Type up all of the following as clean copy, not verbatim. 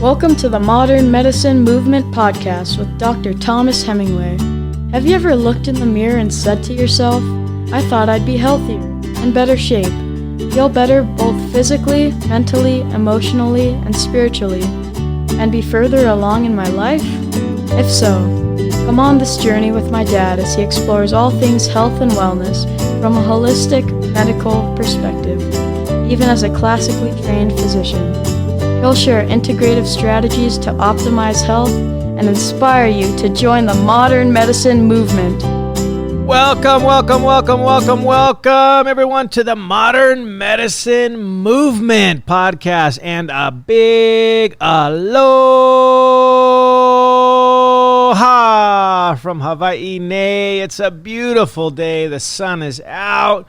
Welcome to the Modern Medicine Movement Podcast with Dr. Thomas Hemingway. Have you ever looked in the mirror and said to yourself, I thought I'd be healthier, in better shape, feel better both physically, mentally, emotionally, and spiritually, and be further along in my life? If so, come on this journey with my dad as he explores all things health and wellness from a holistic medical perspective, even as a classically trained physician. He'll share integrative strategies to optimize health and inspire you to join the modern medicine movement. Welcome, everyone, to the Modern Medicine Movement podcast, and a big aloha from Hawaii. Nay, it's a beautiful day. The sun is out.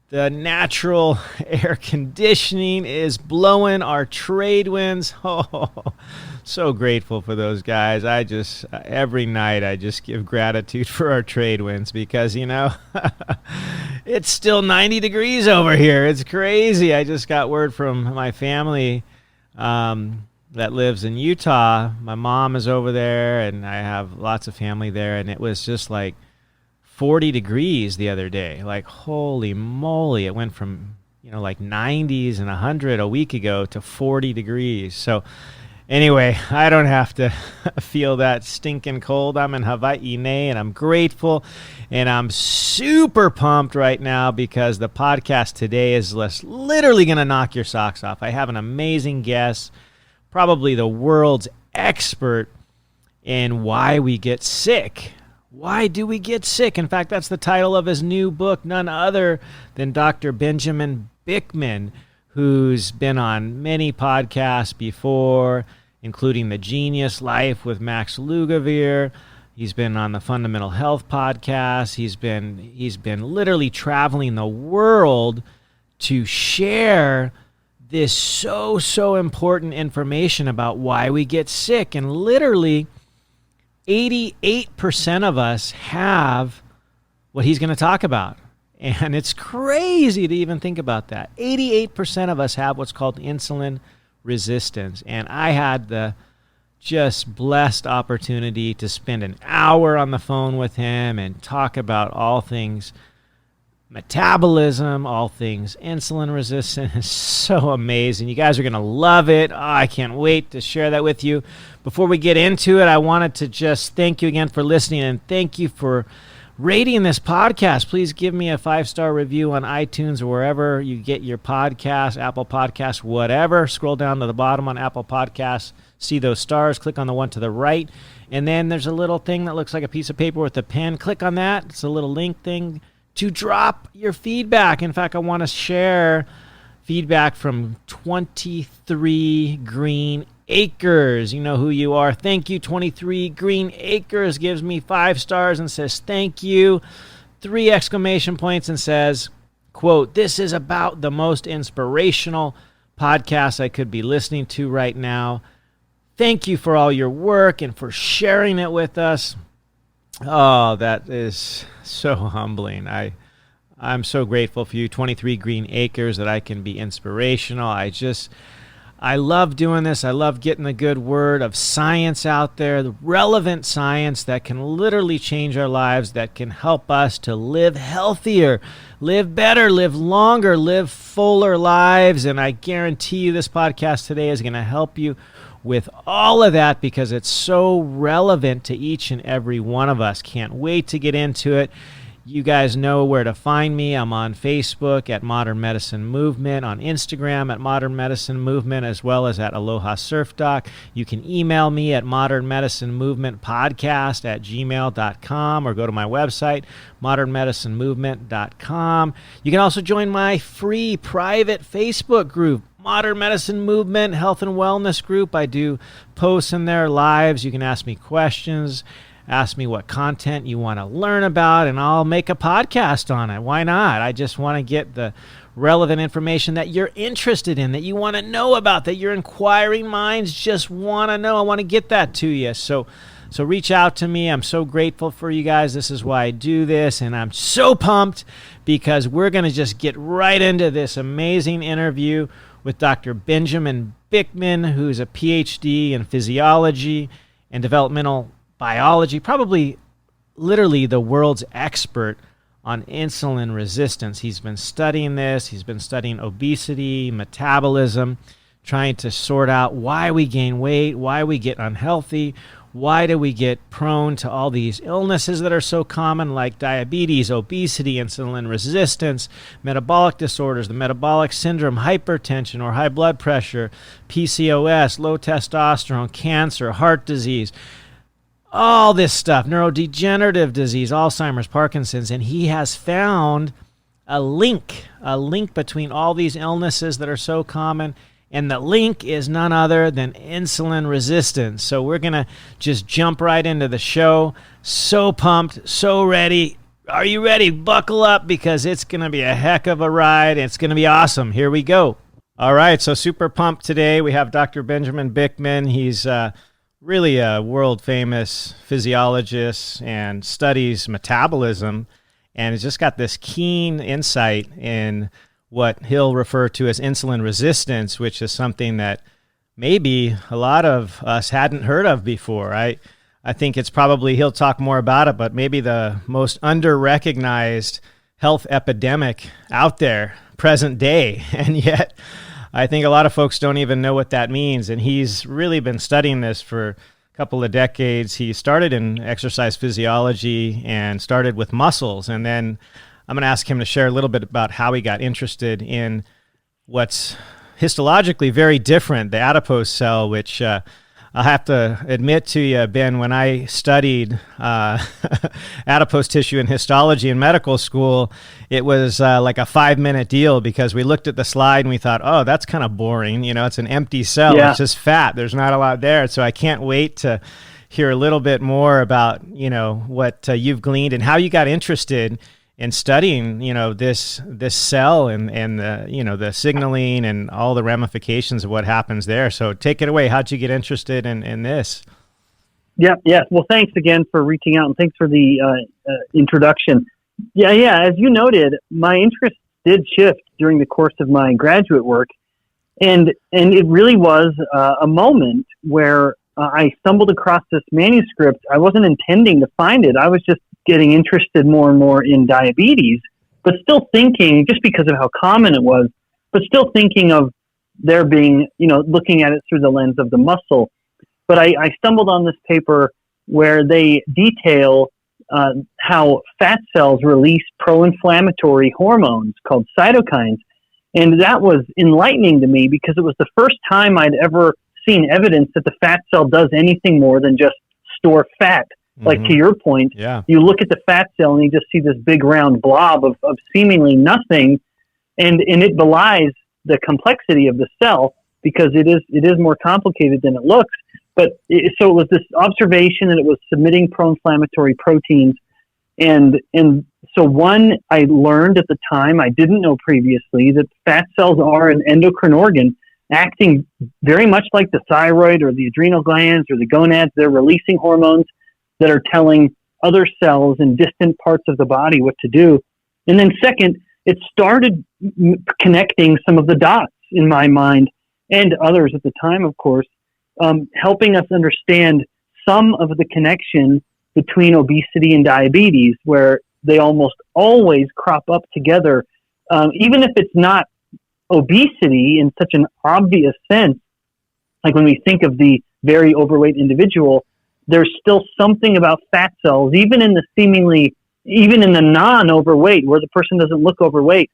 The natural air conditioning is blowing our trade winds. Oh, so grateful for those guys. Every night I just give gratitude for our trade winds because, it's still 90 degrees over here. It's crazy. I just got word from my family that lives in Utah. My mom is over there, and I have lots of family there, and it was just like 40 degrees the other day. Like, holy moly, it went from, like 90s and 100 a week ago to 40 degrees. So anyway, I don't have to feel that stinking cold. I'm in Hawaii, Nei, and I'm grateful, and I'm super pumped right now because the podcast today is literally going to knock your socks off. I have an amazing guest, probably the world's expert in why we get sick. Why do we get sick? In fact, that's the title of his new book, none other than Dr. Benjamin Bikman, who's been on many podcasts before, including The Genius Life with Max Lugavere. He's been on the Fundamental Health podcast. He's been literally traveling the world to share this so important information about why we get sick. And literally 88% of us have what he's going to talk about. And it's crazy to even think about that. 88% of us have what's called insulin resistance. And I had the just blessed opportunity to spend an hour on the phone with him and talk about all things metabolism, all things insulin resistant. It's so amazing. You guys are going to love it. Oh, I can't wait to share that with you. Before we get into it, I wanted to just thank you again for listening, and thank you for rating this podcast. Please give me a 5-star review on iTunes or wherever you get your podcasts, Apple Podcasts, whatever. Scroll down to the bottom on Apple Podcasts, see those stars, click on the one to the right, and then there's a little thing that looks like a piece of paper with a pen. Click on that. It's a little link thing to drop your feedback. In fact, I want to share feedback from 23 Green Acres. You know who you are. Thank you, 23 Green Acres. Gives me 5 stars and says, thank you. 3 exclamation points and says, quote, this is about the most inspirational podcast I could be listening to right now. Thank you for all your work and for sharing it with us. Oh, that is so humbling. I'm so grateful for you, 23 Green Acres, that I can be inspirational. I love doing this. I love getting the good word of science out there, the relevant science that can literally change our lives, that can help us to live healthier, live better, live longer, live fuller lives. And I guarantee you this podcast today is going to help you with all of that because it's so relevant to each and every one of us. Can't wait to get into it. You guys know where to find me. I'm on Facebook at Modern Medicine Movement, on Instagram at Modern Medicine Movement, as well as at Aloha Surf Doc. You can email me at modernmedicinemovementpodcast@gmail.com or go to my website, modernmedicinemovement.com. You can also join my free private Facebook group, Modern Medicine Movement Health and Wellness Group. I do posts in there, lives. You can ask me questions. ask me what content you want to learn about, and I'll make a podcast on it. Why not? I just want to get the relevant information that you're interested in, that you want to know about, that your inquiring minds just want to know. I want to get that to you. So reach out to me. I'm so grateful for you guys. This is why I do this, and I'm so pumped because we're going to just get right into this amazing interview with Dr. Benjamin Bikman, who's a PhD in physiology and developmental biology, probably literally the world's expert on insulin resistance. He's been studying this. He's been studying obesity, metabolism, trying to sort out why we gain weight, why we get unhealthy, why do we get prone to all these illnesses that are so common, like diabetes, obesity, insulin resistance, metabolic disorders, the metabolic syndrome, hypertension or high blood pressure, PCOS, low testosterone, cancer, heart disease, all this stuff, neurodegenerative disease, Alzheimer's, Parkinson's, and he has found a link between all these illnesses that are so common, and the link is none other than insulin resistance. So we're going to just jump right into the show. So pumped, so ready. Are you ready? Buckle up because it's going to be a heck of a ride. It's going to be awesome. Here we go. All right, so super pumped today. We have Dr. Benjamin Bikman. He's really a world-famous physiologist and studies metabolism, and has just got this keen insight in what he'll refer to as insulin resistance, which is something that maybe a lot of us hadn't heard of before. I think it's probably, he'll talk more about it, but maybe the most under-recognized health epidemic out there, present day, and yet I think a lot of folks don't even know what that means, and he's really been studying this for a couple of decades. He started in exercise physiology and started with muscles, and then I'm going to ask him to share a little bit about how he got interested in what's histologically very different, the adipose cell, which I'll have to admit to you, Ben, when I studied adipose tissue in histology in medical school, it was like a 5-minute deal because we looked at the slide and we thought, oh, that's kind of boring. You know, it's an empty cell. Yeah. It's just fat. There's not a lot there. So I can't wait to hear a little bit more about, you know, what you've gleaned and how you got interested in studying, you know, this cell and the, you know, the signaling and all the ramifications of what happens there. So take it away. How'd you get interested in this? Yeah. Well, thanks again for reaching out, and thanks for the introduction. Yeah. As you noted, my interest did shift during the course of my graduate work, and it really was a moment where I stumbled across this manuscript. I wasn't intending to find it. I was just getting interested more and more in diabetes, but still thinking, just because of how common it was, but still thinking of there being, you know, looking at it through the lens of the muscle. But I stumbled on this paper where they detail how fat cells release pro-inflammatory hormones called cytokines. And that was enlightening to me because it was the first time I'd ever seen evidence that the fat cell does anything more than just store fat. Like, to your point, You look at the fat cell and you just see this big round blob of seemingly nothing, and it belies the complexity of the cell because it is more complicated than it looks. So it was this observation that it was submitting pro-inflammatory proteins, and so one, I learned at the time, I didn't know previously, that fat cells are an endocrine organ acting very much like the thyroid or the adrenal glands or the gonads. They're releasing hormones that are telling other cells in distant parts of the body what to do. And then second, it started connecting some of the dots in my mind and others at the time, of course, helping us understand some of the connection between obesity and diabetes, where they almost always crop up together, even if it's not obesity in such an obvious sense. Like when we think of the very overweight individual, there's still something about fat cells, even in the non-overweight, where the person doesn't look overweight.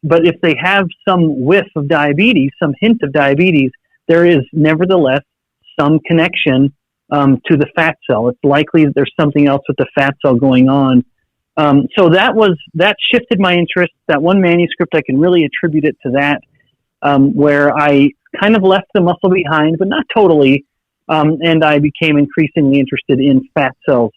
But if they have some whiff of diabetes, some hint of diabetes, there is nevertheless some connection to the fat cell. It's likely that there's something else with the fat cell going on. So that shifted my interest. That one manuscript, I can really attribute it to that, where I kind of left the muscle behind, but not totally. And I became increasingly interested in fat cells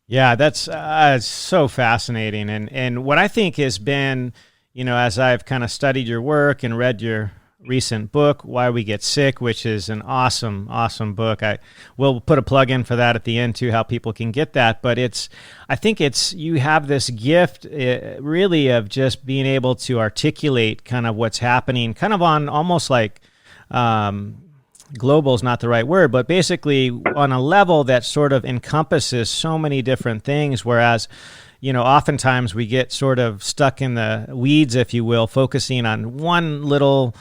Yeah, that's it's so fascinating. And what I think has been, as I've kind of studied your work and read your recent book, Why We Get Sick, which is an awesome, awesome book. I will put a plug in for that at the end too, how people can get that. But I think you have this gift really of just being able to articulate kind of what's happening, kind of on almost like, global is not the right word, but basically on a level that sort of encompasses so many different things. Whereas, oftentimes we get sort of stuck in the weeds, if you will, focusing on one little,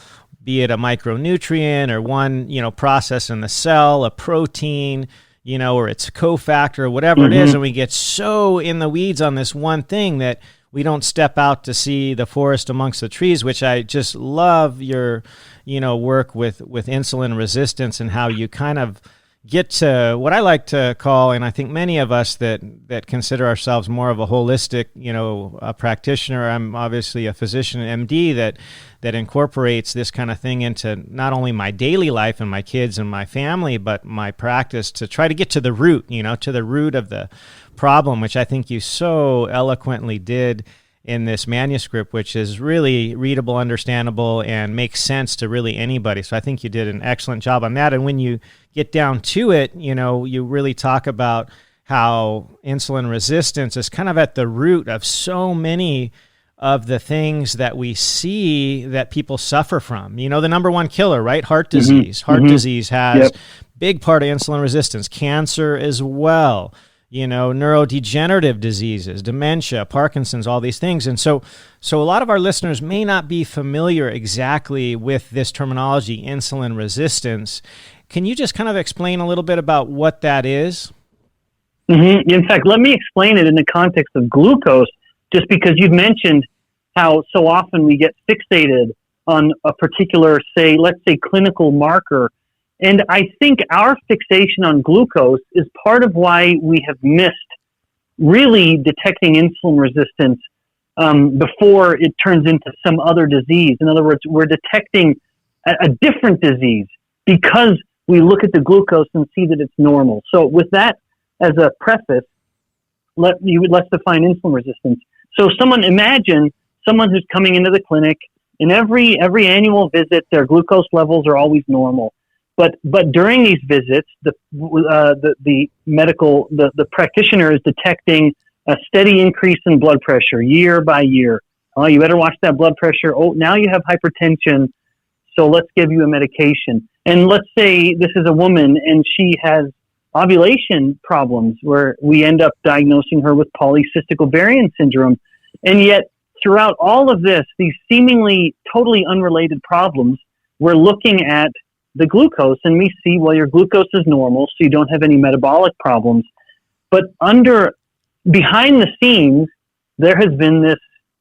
be it a micronutrient or one, process in the cell, a protein, or its cofactor or whatever it is. And we get so in the weeds on this one thing that we don't step out to see the forest amongst the trees, which I just love your, work with insulin resistance and how you kind of get to what I like to call, and I think many of us that consider ourselves more of a holistic, a practitioner. I'm obviously a physician, MD, that incorporates this kind of thing into not only my daily life and my kids and my family, but my practice to try to get to the root, to the root of the problem, which I think you so eloquently did in this manuscript, which is really readable, understandable, and makes sense to really anybody. So I think you did an excellent job on that. And when you get down to it, you really talk about how insulin resistance is kind of at the root of so many of the things that we see that people suffer from. The number one killer, right? Heart disease. Heart disease has big part of insulin resistance. Cancer as well. Neurodegenerative diseases, dementia, Parkinson's, all these things. And so a lot of our listeners may not be familiar exactly with this terminology, insulin resistance. Can you just kind of explain a little bit about what that is? In fact, let me explain it in the context of glucose, just because you've mentioned how so often we get fixated on a particular, let's say clinical marker. And I think our fixation on glucose is part of why we have missed really detecting insulin resistance before it turns into some other disease. In other words, we're detecting a different disease because we look at the glucose and see that it's normal. So with that as a preface, let's define insulin resistance. So imagine someone who's coming into the clinic, and every annual visit, their glucose levels are always normal. But during these visits, the practitioner is detecting a steady increase in blood pressure year by year. Oh, you better watch that blood pressure. Oh, now you have hypertension, so let's give you a medication. And let's say this is a woman and she has ovulation problems, where we end up diagnosing her with polycystic ovarian syndrome. And yet, throughout all of this, these seemingly totally unrelated problems, we're looking at the glucose, and we see, well, your glucose is normal, so you don't have any metabolic problems. But behind the scenes, there has been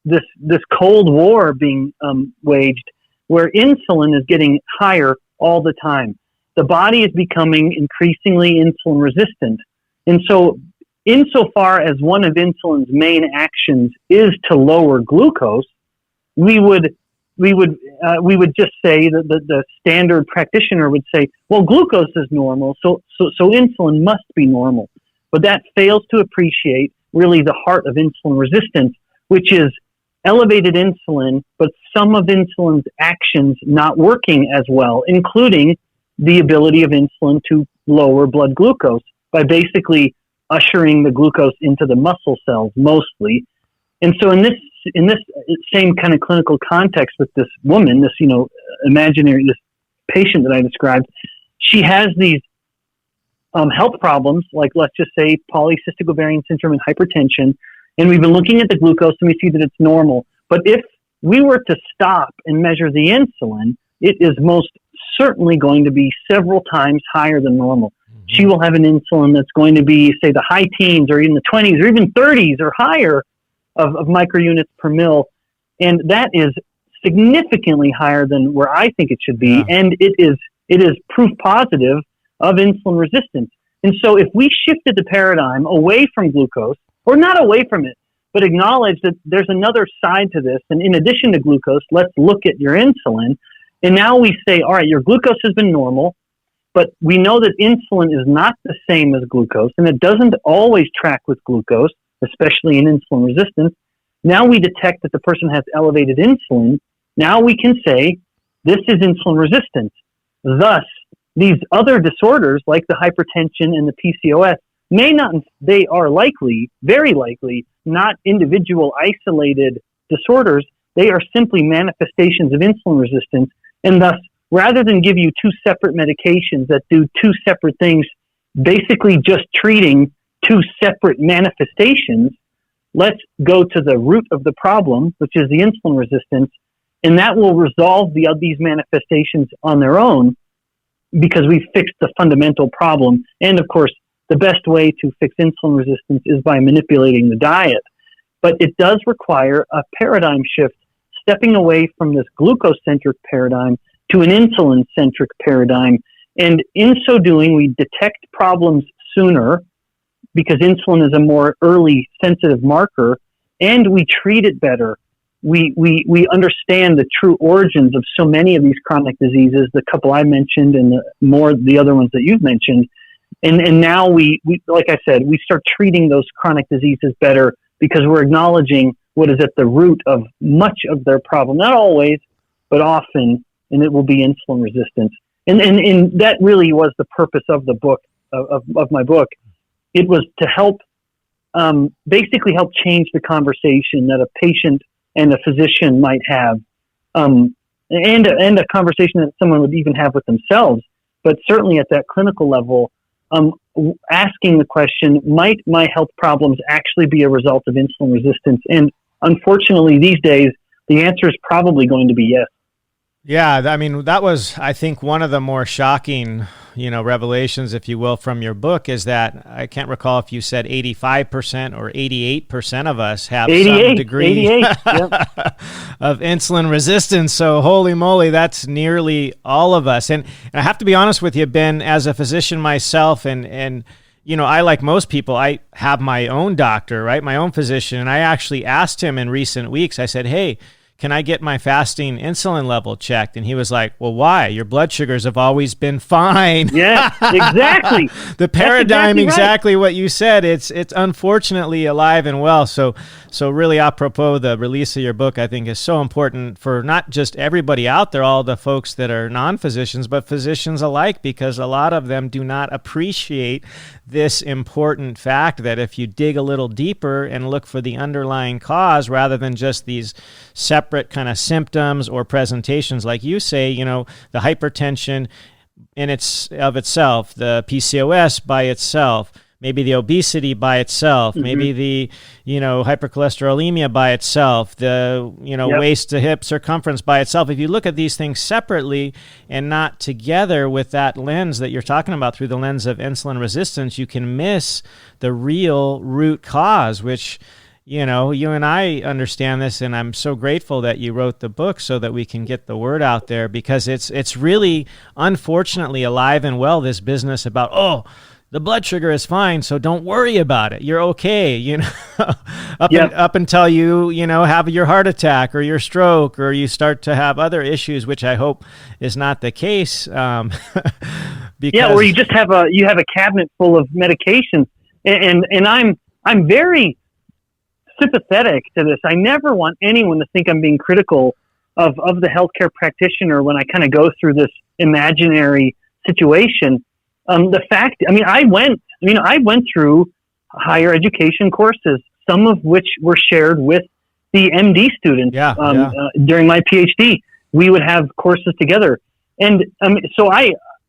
this Cold War being waged, where insulin is getting higher all the time. The body is becoming increasingly insulin resistant. And so, insofar as one of insulin's main actions is to lower glucose, we would just say that the standard practitioner would say, well, glucose is normal, so insulin must be normal. But that fails to appreciate really the heart of insulin resistance, which is elevated insulin, but some of insulin's actions not working as well, including the ability of insulin to lower blood glucose by basically ushering the glucose into the muscle cells mostly. And so in this same kind of clinical context with this woman, this this patient that I described, she has these health problems, like let's just say polycystic ovarian syndrome and hypertension, and we've been looking at the glucose and we see that it's normal. But if we were to stop and measure the insulin, it is most certainly going to be several times higher than normal. Mm-hmm. She will have an insulin that's going to be, say, the high teens or even the 20s or even 30s or higher of microunits per mil. And that is significantly higher than where I think it should be. Yeah. And it is proof positive of insulin resistance. And so if we shifted the paradigm away from glucose, or not away from it, but acknowledge that there's another side to this, and in addition to glucose, let's look at your insulin. And now we say, all right, your glucose has been normal. But we know that insulin is not the same as glucose, and it doesn't always track with glucose, especially in insulin resistance. Now we detect that the person has elevated insulin. Now we can say, this is insulin resistance. Thus, these other disorders, like the hypertension and the PCOS, they are likely, very likely, not individual isolated disorders. They are simply manifestations of insulin resistance. And thus, rather than give you two separate medications that do two separate things, basically just treating two separate manifestations, let's go to the root of the problem, which is the insulin resistance, and that will resolve these manifestations on their own because we fixed the fundamental problem. And of course, the best way to fix insulin resistance is by manipulating the diet. But it does require a paradigm shift, stepping away from this glucose-centric paradigm to an insulin-centric paradigm. And in so doing, we detect problems sooner because insulin is a more early sensitive marker, and we treat it better. We understand the true origins of so many of these chronic diseases, the couple I mentioned and the other ones that you've mentioned. And now we, like I said, we start treating those chronic diseases better because we're acknowledging what is at the root of much of their problem. Not always, but often, and it will be insulin resistance. And that really was the purpose of the book, of my book. It was to help, basically help change the conversation that a patient and a physician might have, and a conversation that someone would even have with themselves. But certainly at that clinical level, asking the question, might my health problems actually be a result of insulin resistance? And unfortunately, these days, the answer is probably going to be yes. Yeah, I mean, that was, I think, one of the more shocking, revelations, if you will, from your book is that I can't recall if you said 85% or 88% of us have some degree of insulin resistance. So holy moly, that's nearly all of us. And I have to be honest with you, Ben, as a physician myself, and I, like most people, I have my own doctor, right? My own physician. And I actually asked him in recent weeks, I said, hey, can I get my fasting insulin level checked? And he was like, well, why? Your blood sugars have always been fine. Yeah, exactly. The paradigm, exactly what you said. It's unfortunately alive and well. So really apropos, the release of your book, I think, is so important for not just everybody out there, all the folks that are non-physicians, but physicians alike, because a lot of them do not appreciate this important fact that if you dig a little deeper and look for the underlying cause rather than just these separate kind of symptoms or presentations, like you say, the hypertension in itself, the PCOS by itself, maybe the obesity by itself, maybe the, hypercholesterolemia by itself, the, waist to hip circumference by itself. If you look at these things separately and not together with that lens that you're talking about through the lens of insulin resistance, you can miss the real root cause, which, you and I understand this, and I'm so grateful that you wrote the book so that we can get the word out there, because it's really, unfortunately, alive and well, this business about, the blood sugar is fine, so don't worry about it. You're okay, up until you have your heart attack or your stroke, or you start to have other issues, which I hope is not the case. Or you just have a cabinet full of medications, and I'm very sympathetic to this. I never want anyone to think I'm being critical of the healthcare practitioner when I kind of go through this imaginary situation. I went through higher education courses, some of which were shared with the MD students. During my PhD, we would have courses together. And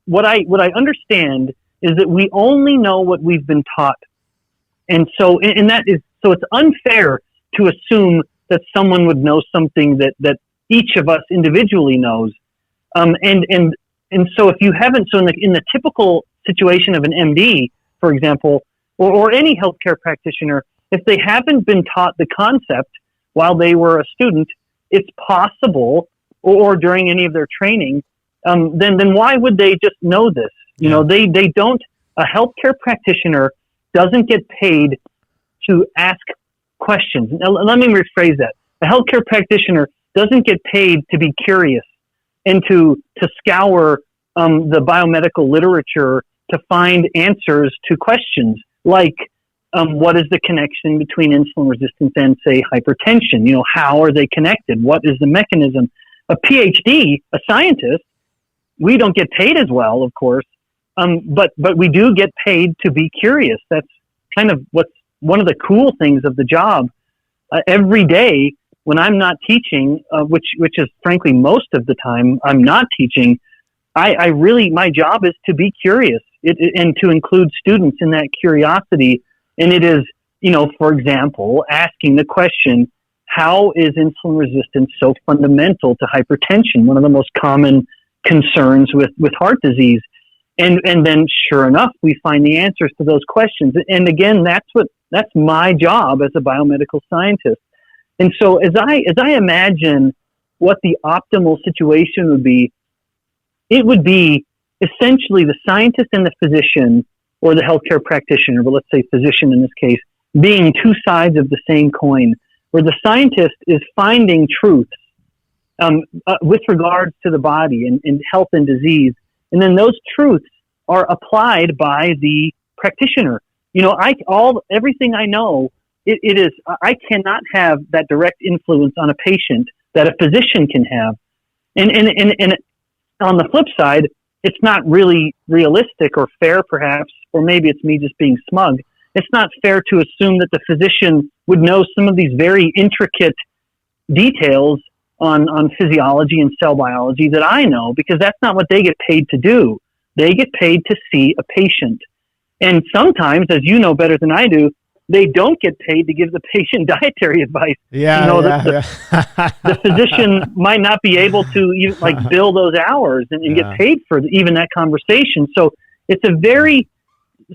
what I understand is that we only know what we've been taught. And so it's unfair to assume that someone would know something that each of us individually knows. And so if you haven't, in the typical situation of an MD, for example, or any healthcare practitioner, if they haven't been taught the concept while they were a student, it's possible, or during any of their training, then why would they just know this? They don't. A healthcare practitioner doesn't get paid to ask questions. Now, let me rephrase that. A healthcare practitioner doesn't get paid to be curious and to scour the biomedical literature to find answers to questions like, what is the connection between insulin resistance and, say, hypertension? You know, how are they connected? What is the mechanism? A PhD, a scientist, we don't get paid as well, of course, but we do get paid to be curious. That's kind of what's one of the cool things of the job. Every day when I'm not teaching, which is frankly most of the time I'm not teaching, I really, my job is to be curious and to include students in that curiosity. And it is, you know, for example, asking the question, how is insulin resistance so fundamental to hypertension, one of the most common concerns with heart disease? And then sure enough, we find the answers to those questions. And again, that's my job as a biomedical scientist. And so as I imagine what the optimal situation would be, it would be essentially the scientist and the physician, or the healthcare practitioner, but let's say physician in this case, being two sides of the same coin, where the scientist is finding truths with regards to the body and health and disease. And then those truths are applied by the practitioner. You know, everything I know, it is, I cannot have that direct influence on a patient that a physician can have. And on the flip side, it's not really realistic or fair, perhaps, or maybe it's me just being smug. It's not fair to assume that the physician would know some of these very intricate details on physiology and cell biology that I know, because that's not what they get paid to do. They get paid to see a patient. And sometimes, as you know better than I do, they don't get paid to give the patient dietary advice. The physician might not be able to even bill those hours and get paid for even that conversation. So it's a very,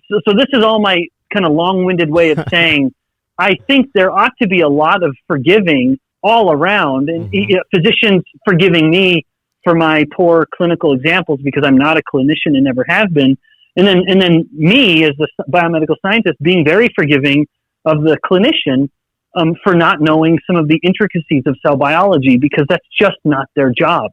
so this is all my kind of long-winded way of saying, I think there ought to be a lot of forgiving all around, and physicians forgiving me for my poor clinical examples because I'm not a clinician and never have been. And then me as the biomedical scientist being very forgiving of the clinician for not knowing some of the intricacies of cell biology, because that's just not their job.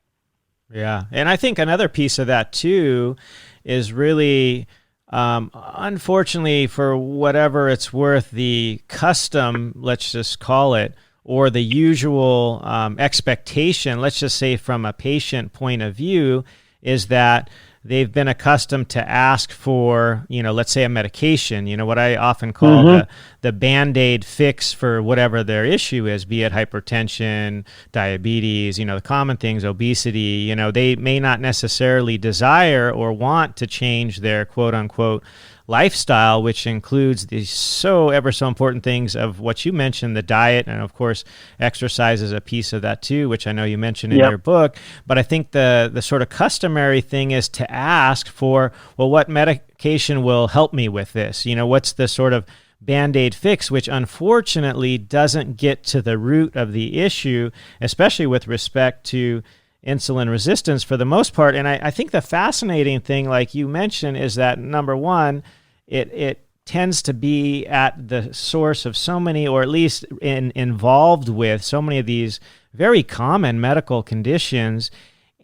Yeah. And I think another piece of that too is really, unfortunately, for whatever it's worth, the custom, let's just call it, or the usual expectation, let's just say from a patient point of view, is that they've been accustomed to ask for, let's say a medication, what I often call the Band-Aid fix for whatever their issue is, be it hypertension, diabetes, the common things, obesity. They may not necessarily desire or want to change their quote unquote lifestyle, which includes these ever so important things of what you mentioned, the diet, and of course exercise is a piece of that too, which I know you mentioned in your book. But I think the sort of customary thing is to ask for, well, what medication will help me with this? What's the sort of Band-Aid fix, which unfortunately doesn't get to the root of the issue, especially with respect to insulin resistance for the most part. And I think the fascinating thing, like you mentioned, is that number one, it tends to be at the source of so many, or at least involved with so many of these very common medical conditions.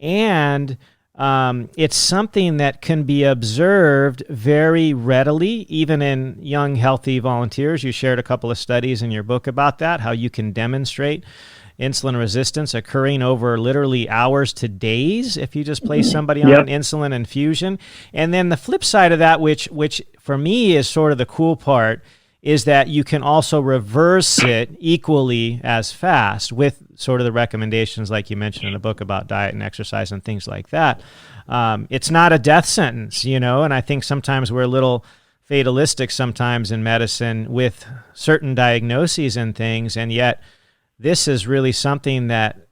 And it's something that can be observed very readily, even in young, healthy volunteers. You shared a couple of studies in your book about that, how you can demonstrate insulin resistance occurring over literally hours to days if you just place somebody on an insulin infusion. And then the flip side of that, which for me is sort of the cool part, is that you can also reverse it equally as fast with sort of the recommendations like you mentioned in the book about diet and exercise and things like that. It's not a death sentence, and I think sometimes we're a little fatalistic sometimes in medicine with certain diagnoses and things, and yet this is really something that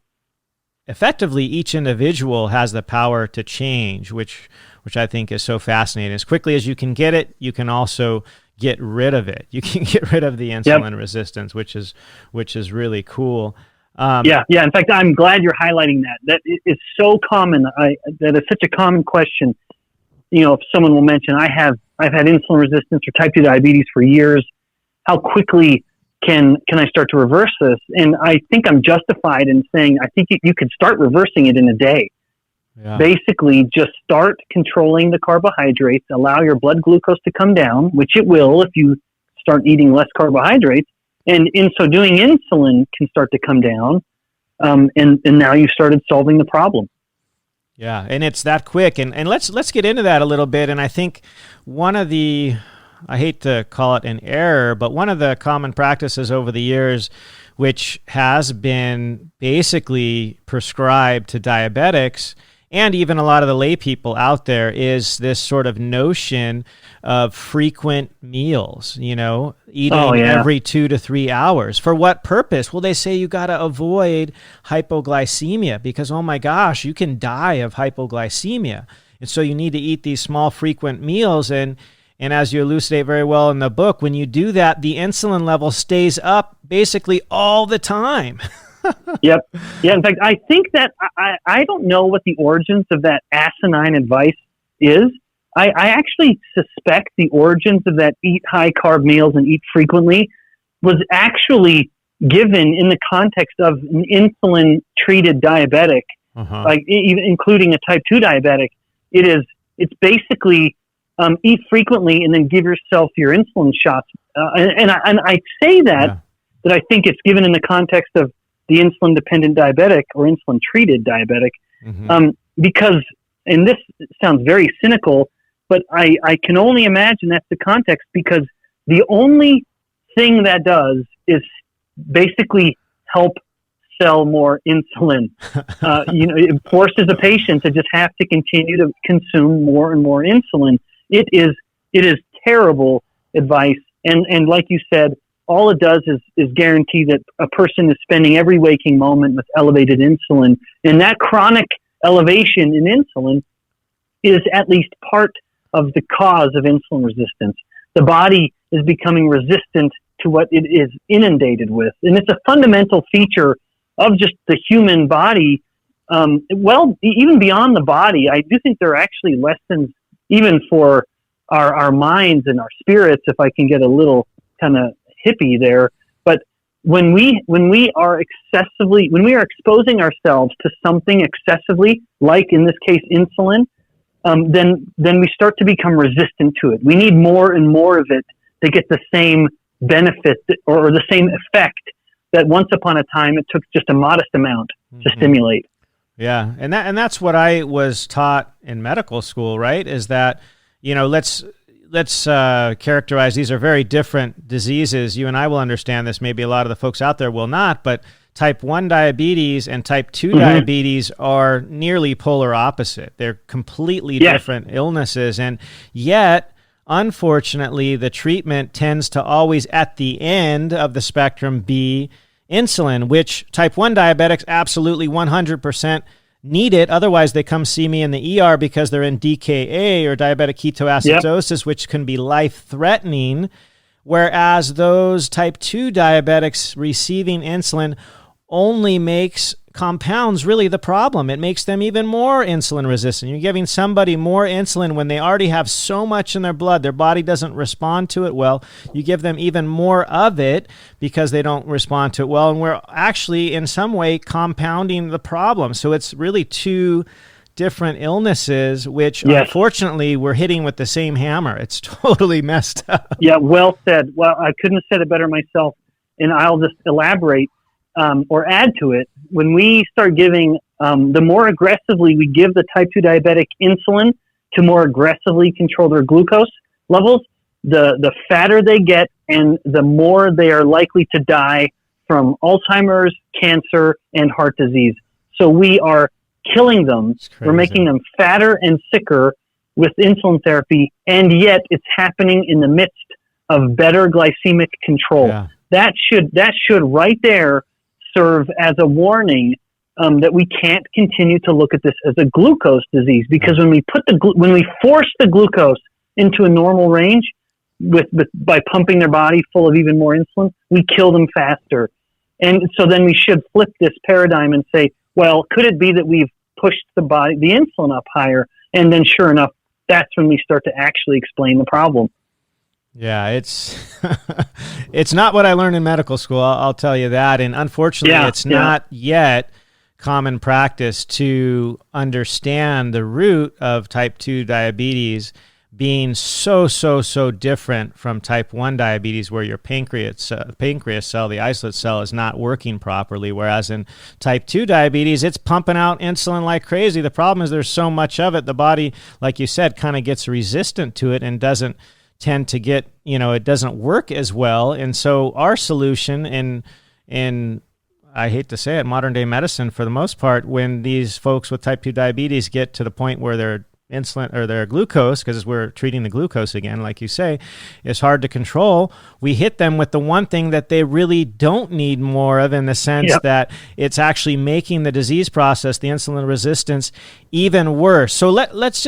effectively each individual has the power to change, which I think is so fascinating. As quickly as you can get it, you can also get rid of it. You can get rid of the insulin resistance, which is really cool. In fact, I'm glad you're highlighting that. That is so common. That is such a common question. If someone will mention, I've had insulin resistance or type 2 diabetes for years. How quickly can I start to reverse this? And I think I'm justified in saying I think you could start reversing it in a day. basically just start controlling the carbohydrates, allow your blood glucose to come down, which it will if you start eating less carbohydrates. And in so doing, insulin can start to come down. And now you've started solving the problem. Yeah, and it's that quick. And let's get into that a little bit. And I think one of the, I hate to call it an error, but one of the common practices over the years, which has been basically prescribed to diabetics and even a lot of the lay people out there, is this sort of notion of frequent meals, eating every 2 to 3 hours. For what purpose? Well, they say you got to avoid hypoglycemia because, oh my gosh, you can die of hypoglycemia. And so you need to eat these small, frequent meals. And as you elucidate very well in the book, when you do that, the insulin level stays up basically all the time. Yep. Yeah. In fact, I think that I don't know what the origins of that asinine advice is. I actually suspect the origins of that eat high carb meals and eat frequently was actually given in the context of an insulin treated diabetic, like even including a type 2 diabetic. It's basically eat frequently and then give yourself your insulin shots. And I say that I think it's given in the context of the insulin-dependent diabetic or insulin-treated diabetic, because, and this sounds very cynical, but I can only imagine that's the context, because the only thing that does is basically help sell more insulin. It forces a patient to just have to continue to consume more and more insulin. It is terrible advice, and like you said, all it does is guarantee that a person is spending every waking moment with elevated insulin. And that chronic elevation in insulin is at least part of the cause of insulin resistance. The body is becoming resistant to what it is inundated with. And it's a fundamental feature of just the human body. Even beyond the body, I do think there are actually lessons even for our minds and our spirits, if I can get a little kind of hippie there. But when we are exposing ourselves to something excessively, like in this case insulin, then we start to become resistant to it. We need more and more of it to get the same benefit or the same effect that once upon a time it took just a modest amount to stimulate. Yeah, and that's what I was taught in medical school, right? Is that, let's characterize, these are very different diseases. You and I will understand this. Maybe a lot of the folks out there will not, but type 1 diabetes and type 2 diabetes are nearly polar opposite. They're completely different illnesses. And yet, unfortunately, the treatment tends to always, at the end of the spectrum, be insulin, which type 1 diabetics absolutely 100% need it. Otherwise, they come see me in the ER because they're in DKA or diabetic ketoacidosis, which can be life-threatening, whereas those type 2 diabetics receiving insulin only makes compounds really the problem. It makes them even more insulin resistant. You're giving somebody more insulin when they already have so much in their blood, their body doesn't respond to it well. You give them even more of it because they don't respond to it well, and we're actually in some way compounding the problem. So it's really two different illnesses, which unfortunately we're hitting with the same hammer. It's totally messed up. Yeah, well said. Well, I couldn't have said it better myself, and I'll just elaborate or add to it. When we start giving, the more aggressively we give the type 2 diabetic insulin to more aggressively control their glucose levels, the fatter they get and the more they are likely to die from Alzheimer's, cancer, and heart disease. So we are killing them. We're making them fatter and sicker with insulin therapy, and yet it's happening in the midst of better glycemic control. Yeah. That should right there serve as a warning that we can't continue to look at this as a glucose disease, because when we force the glucose into a normal range by pumping their body full of even more insulin, we kill them faster. And so then we should flip this paradigm and say, well, could it be that we've pushed the insulin up higher? And then sure enough, that's when we start to actually explain the problem. Yeah, it's it's not what I learned in medical school, I'll tell you that. And unfortunately, it's not yet common practice to understand the root of type 2 diabetes being so different from type 1 diabetes, where your pancreas cell, the islet cell, is not working properly, whereas in type 2 diabetes, it's pumping out insulin like crazy. The problem is there's so much of it, the body, like you said, kind of gets resistant to it and doesn't tend to get, it doesn't work as well. And so our solution in I hate to say it, modern day medicine, for the most part, when these folks with type 2 diabetes get to the point where their insulin or their glucose, because we're treating the glucose again, like you say, is hard to control, we hit them with the one thing that they really don't need more of, in the sense that it's actually making the disease process, the insulin resistance, even worse. So let's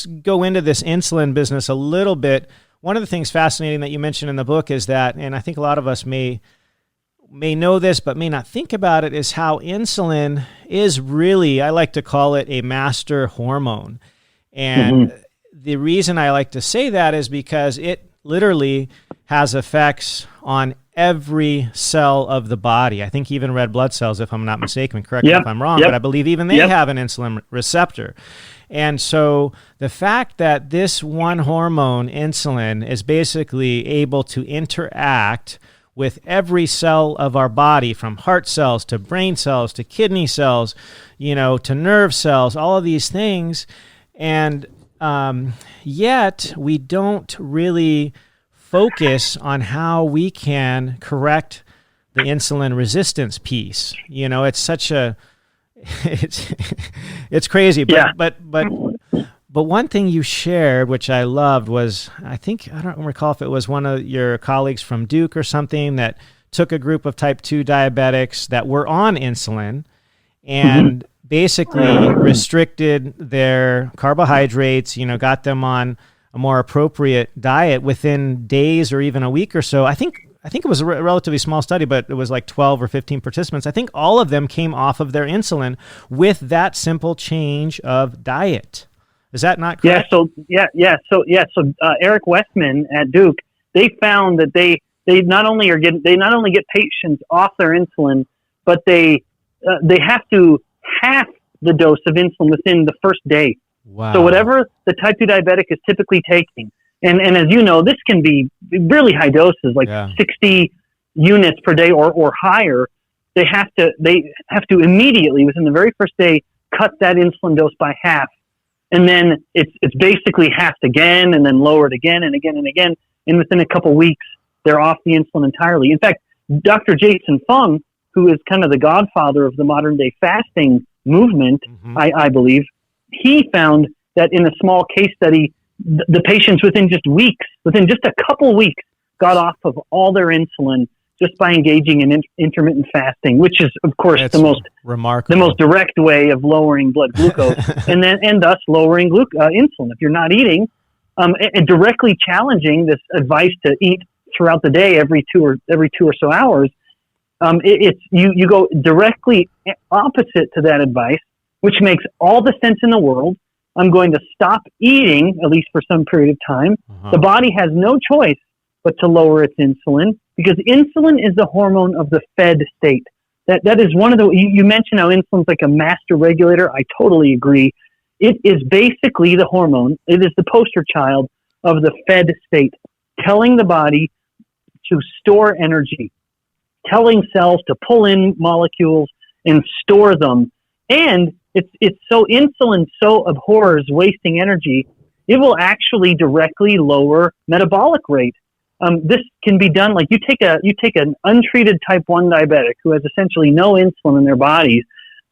go into this insulin business a little bit. One of the things fascinating that you mentioned in the book is that, and I think a lot of us may know this but may not think about it, is how insulin is really, I like to call it, a master hormone. And the reason I like to say that is because it literally has effects on every cell of the body. I think even red blood cells, if I'm not mistaken, correct me if I'm wrong, but I believe even they have an insulin receptor. And so the fact that this one hormone, insulin, is basically able to interact with every cell of our body, from heart cells to brain cells to kidney cells, to nerve cells, all of these things. And yet we don't really focus on how we can correct the insulin resistance piece. It's such it's crazy. But one thing you shared, which I loved, was, I don't recall if it was one of your colleagues from Duke or something, that took a group of type 2 diabetics that were on insulin and basically restricted their carbohydrates, got them on a more appropriate diet within days or even a week or so. I think it was a relatively small study, but it was like 12 or 15 participants. I think all of them came off of their insulin with that simple change of diet. Is that not correct? So Eric Westman at Duke, they found that they not only get patients off their insulin, but they have to half the dose of insulin within the first day. Wow. So whatever the type 2 diabetic is typically taking, and as you know, this can be really high doses, like 60 units per day or higher. They have to immediately, within the very first day, cut that insulin dose by half. And then it's basically halved again, and then lowered again and again and again. And within a couple weeks, they're off the insulin entirely. In fact, Dr. Jason Fung, who is kind of the godfather of the modern day fasting movement, I believe, he found that in a small case study, the patients within just a couple weeks, got off of all their insulin just by engaging in intermittent fasting, which is, of course, the most direct way of lowering blood glucose, and thus lowering insulin. If you're not eating, and directly challenging this advice to eat throughout the day, every two or so hours, you go directly opposite to that advice, which makes all the sense in the world. I'm going to stop eating, at least for some period of time. The body has no choice but to lower its insulin, because insulin is the hormone of the fed state. That is one of the, you mentioned how insulin's like a master regulator. I totally agree. It is basically the hormone. It is the poster child of the fed state, telling the body to store energy, telling cells to pull in molecules and store them. And insulin so abhors wasting energy, it will actually directly lower metabolic rate. This can be done, like you take an untreated type 1 diabetic who has essentially no insulin in their bodies.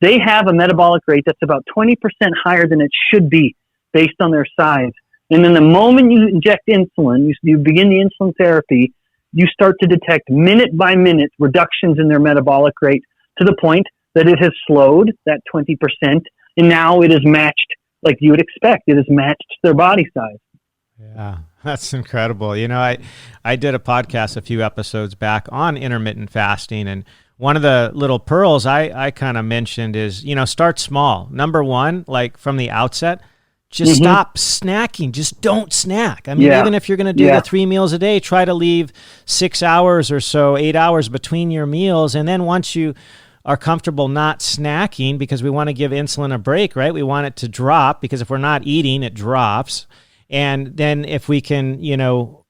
They have a metabolic rate that's about 20% higher than it should be based on their size. And then the moment you inject insulin, you begin the insulin therapy, you start to detect minute by minute reductions in their metabolic rate, to the point that it has slowed that 20%, and now it is matched like you would expect. It is matched to their body size. Yeah, that's incredible. I did a podcast a few episodes back on intermittent fasting, and one of the little pearls I kind of mentioned is, start small. Number one, like from the outset, just stop snacking. Just don't snack. I mean, even if you're going to do the 3 meals a day, try to leave 6 hours or so, 8 hours between your meals. And then once you are comfortable not snacking because we want to give insulin a break, right? We want it to drop because if we're not eating, it drops. And then if we can,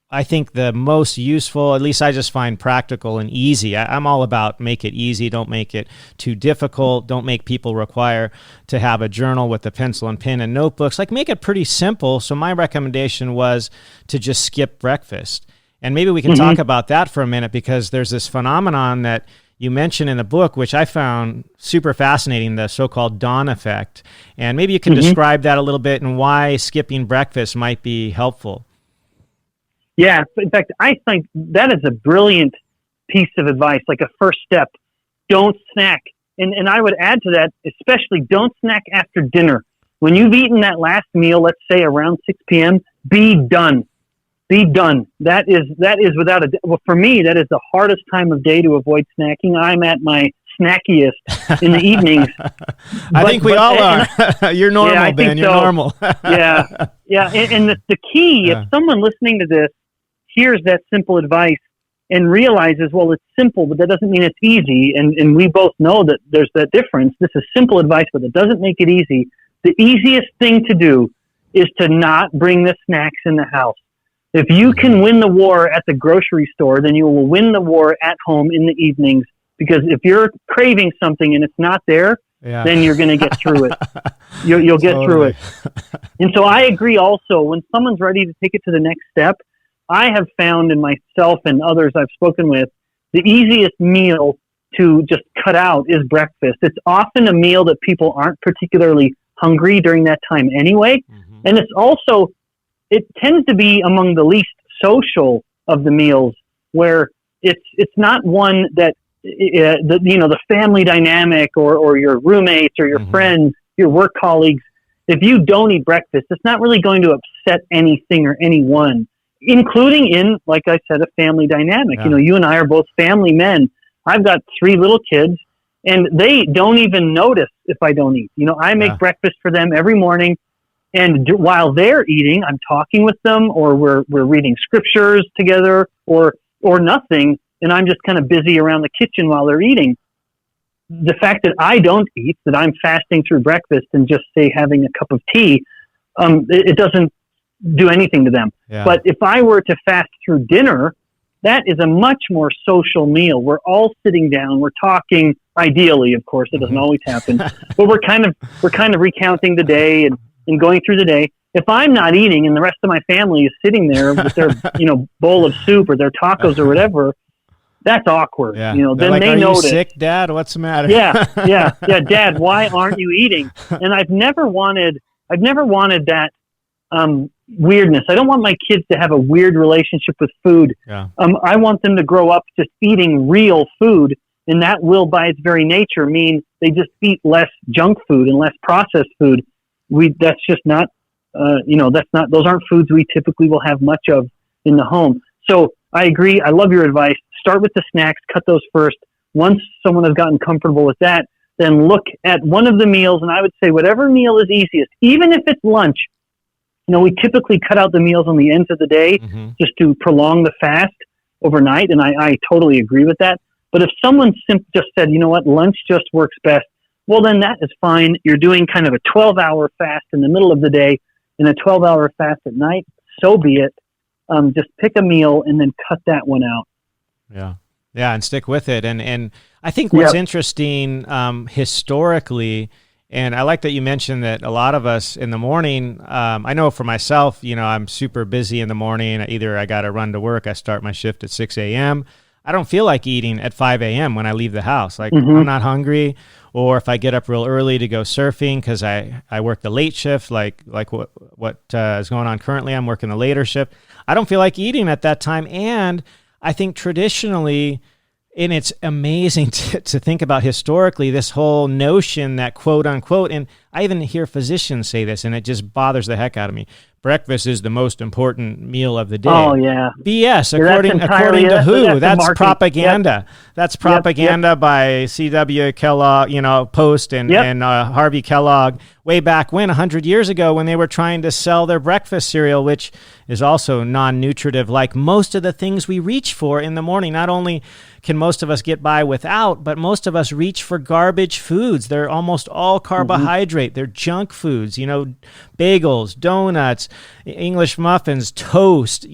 I think the most useful, at least I just find practical and easy. I'm all about make it easy. Don't make it too difficult. Don't make people require to have a journal with a pencil and pen and notebooks. Like make it pretty simple. So my recommendation was to just skip breakfast. And maybe we can talk about that for a minute because there's this phenomenon that you mentioned in the book, which I found super fascinating, the so-called dawn effect. And maybe you can describe that a little bit and why skipping breakfast might be helpful. Yeah, in fact, I think that is a brilliant piece of advice, like a first step. Don't snack. And I would add to that, especially don't snack after dinner. When you've eaten that last meal, let's say around 6 p.m., be done. Be done. That is without a, well, for me, that is the hardest time of day to avoid snacking. I'm at my snackiest in the evenings. I think we all are. You're normal, yeah, Ben. You're normal. Yeah. And the key, if someone listening to this hears that simple advice and realizes, well, it's simple, but that doesn't mean it's easy. And we both know that there's that difference. This is simple advice, but it doesn't make it easy. The easiest thing to do is to not bring the snacks in the house. If you can win the war at the grocery store, then you will win the war at home in the evenings. Because if you're craving something and it's not there, then you're going to get through it. You'll get through it. And so I agree also, when someone's ready to take it to the next step, I have found in myself and others I've spoken with, the easiest meal to just cut out is breakfast. It's often a meal that people aren't particularly hungry during that time anyway. And it's also, it tends to be among the least social of the meals, where it's not one that the family dynamic or your roommates or your friends, your work colleagues. If you don't eat breakfast, it's not really going to upset anything or anyone, including in, like I said, a family dynamic. Yeah. You and I are both family men. I've got 3 little kids, and they don't even notice if I don't eat. I make breakfast for them every morning. And while they're eating, I'm talking with them, or we're reading scriptures together, or nothing, and I'm just kind of busy around the kitchen while they're eating. The fact that I don't eat, that I'm fasting through breakfast and just, say, having a cup of tea, it doesn't do anything to them. Yeah. But if I were to fast through dinner, that is a much more social meal. We're all sitting down, we're talking, ideally, of course, it doesn't always happen, but we're kind of recounting the day and going through the day. If I'm not eating and the rest of my family is sitting there with their, bowl of soup or their tacos or whatever, that's awkward. Yeah. Then like, they are notice. You sick, Dad? What's the matter? Yeah. Dad, why aren't you eating? And I've never wanted that weirdness. I don't want my kids to have a weird relationship with food. Yeah. I want them to grow up just eating real food, and that will, by its very nature, mean they just eat less junk food and less processed food. That's just not, those aren't foods we typically will have much of in the home. So I agree. I love your advice. Start with the snacks, cut those first. Once someone has gotten comfortable with that, then look at one of the meals. And I would say whatever meal is easiest, even if it's lunch, we typically cut out the meals on the ends of the day just to prolong the fast overnight. And I totally agree with that. But if someone just said, lunch just works best, well, then that is fine. You're doing kind of a 12-hour fast in the middle of the day and a 12-hour fast at night. So be it. Just pick a meal and then cut that one out. Yeah, and stick with it. And I think what's interesting historically, and I like that you mentioned that a lot of us in the morning, I know for myself, I'm super busy in the morning. Either I got to run to work, I start my shift at 6 a.m., I don't feel like eating at 5 a.m. when I leave the house. Like I'm not hungry. Or if I get up real early to go surfing because I work the late shift, like what is going on currently, I'm working the later shift. I don't feel like eating at that time. And I think traditionally, and it's amazing to think about historically, this whole notion that quote unquote, and I even hear physicians say this, and it just bothers the heck out of me. Breakfast is the most important meal of the day. Oh, yeah. BS, Yeah, according to who? That's propaganda. Yep. That's propaganda by C.W. Kellogg, Post and Harvey Kellogg way back when, 100 years ago, when they were trying to sell their breakfast cereal, which is also non-nutritive, like most of the things we reach for in the morning. Not only can most of us get by without, but most of us reach for garbage foods. They're almost all carbohydrate. They're junk foods, bagels, donuts, English muffins, toast,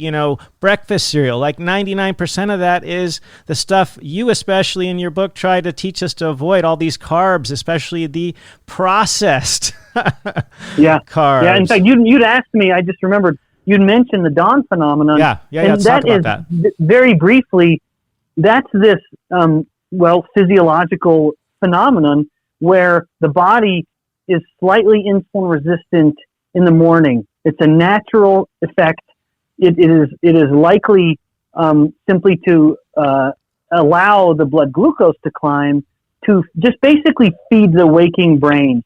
breakfast cereal. Like 99% of that is the stuff you, especially in your book, try to teach us to avoid, all these carbs, especially the processed carbs. Yeah, in fact, you'd asked me, I just remembered, you'd mentioned the dawn phenomenon. Yeah, let's talk about that. Very briefly, that's this, physiological phenomenon where the body is slightly insulin resistant in the morning. It's a natural effect. It is likely simply to allow the blood glucose to climb to just basically feed the waking brain.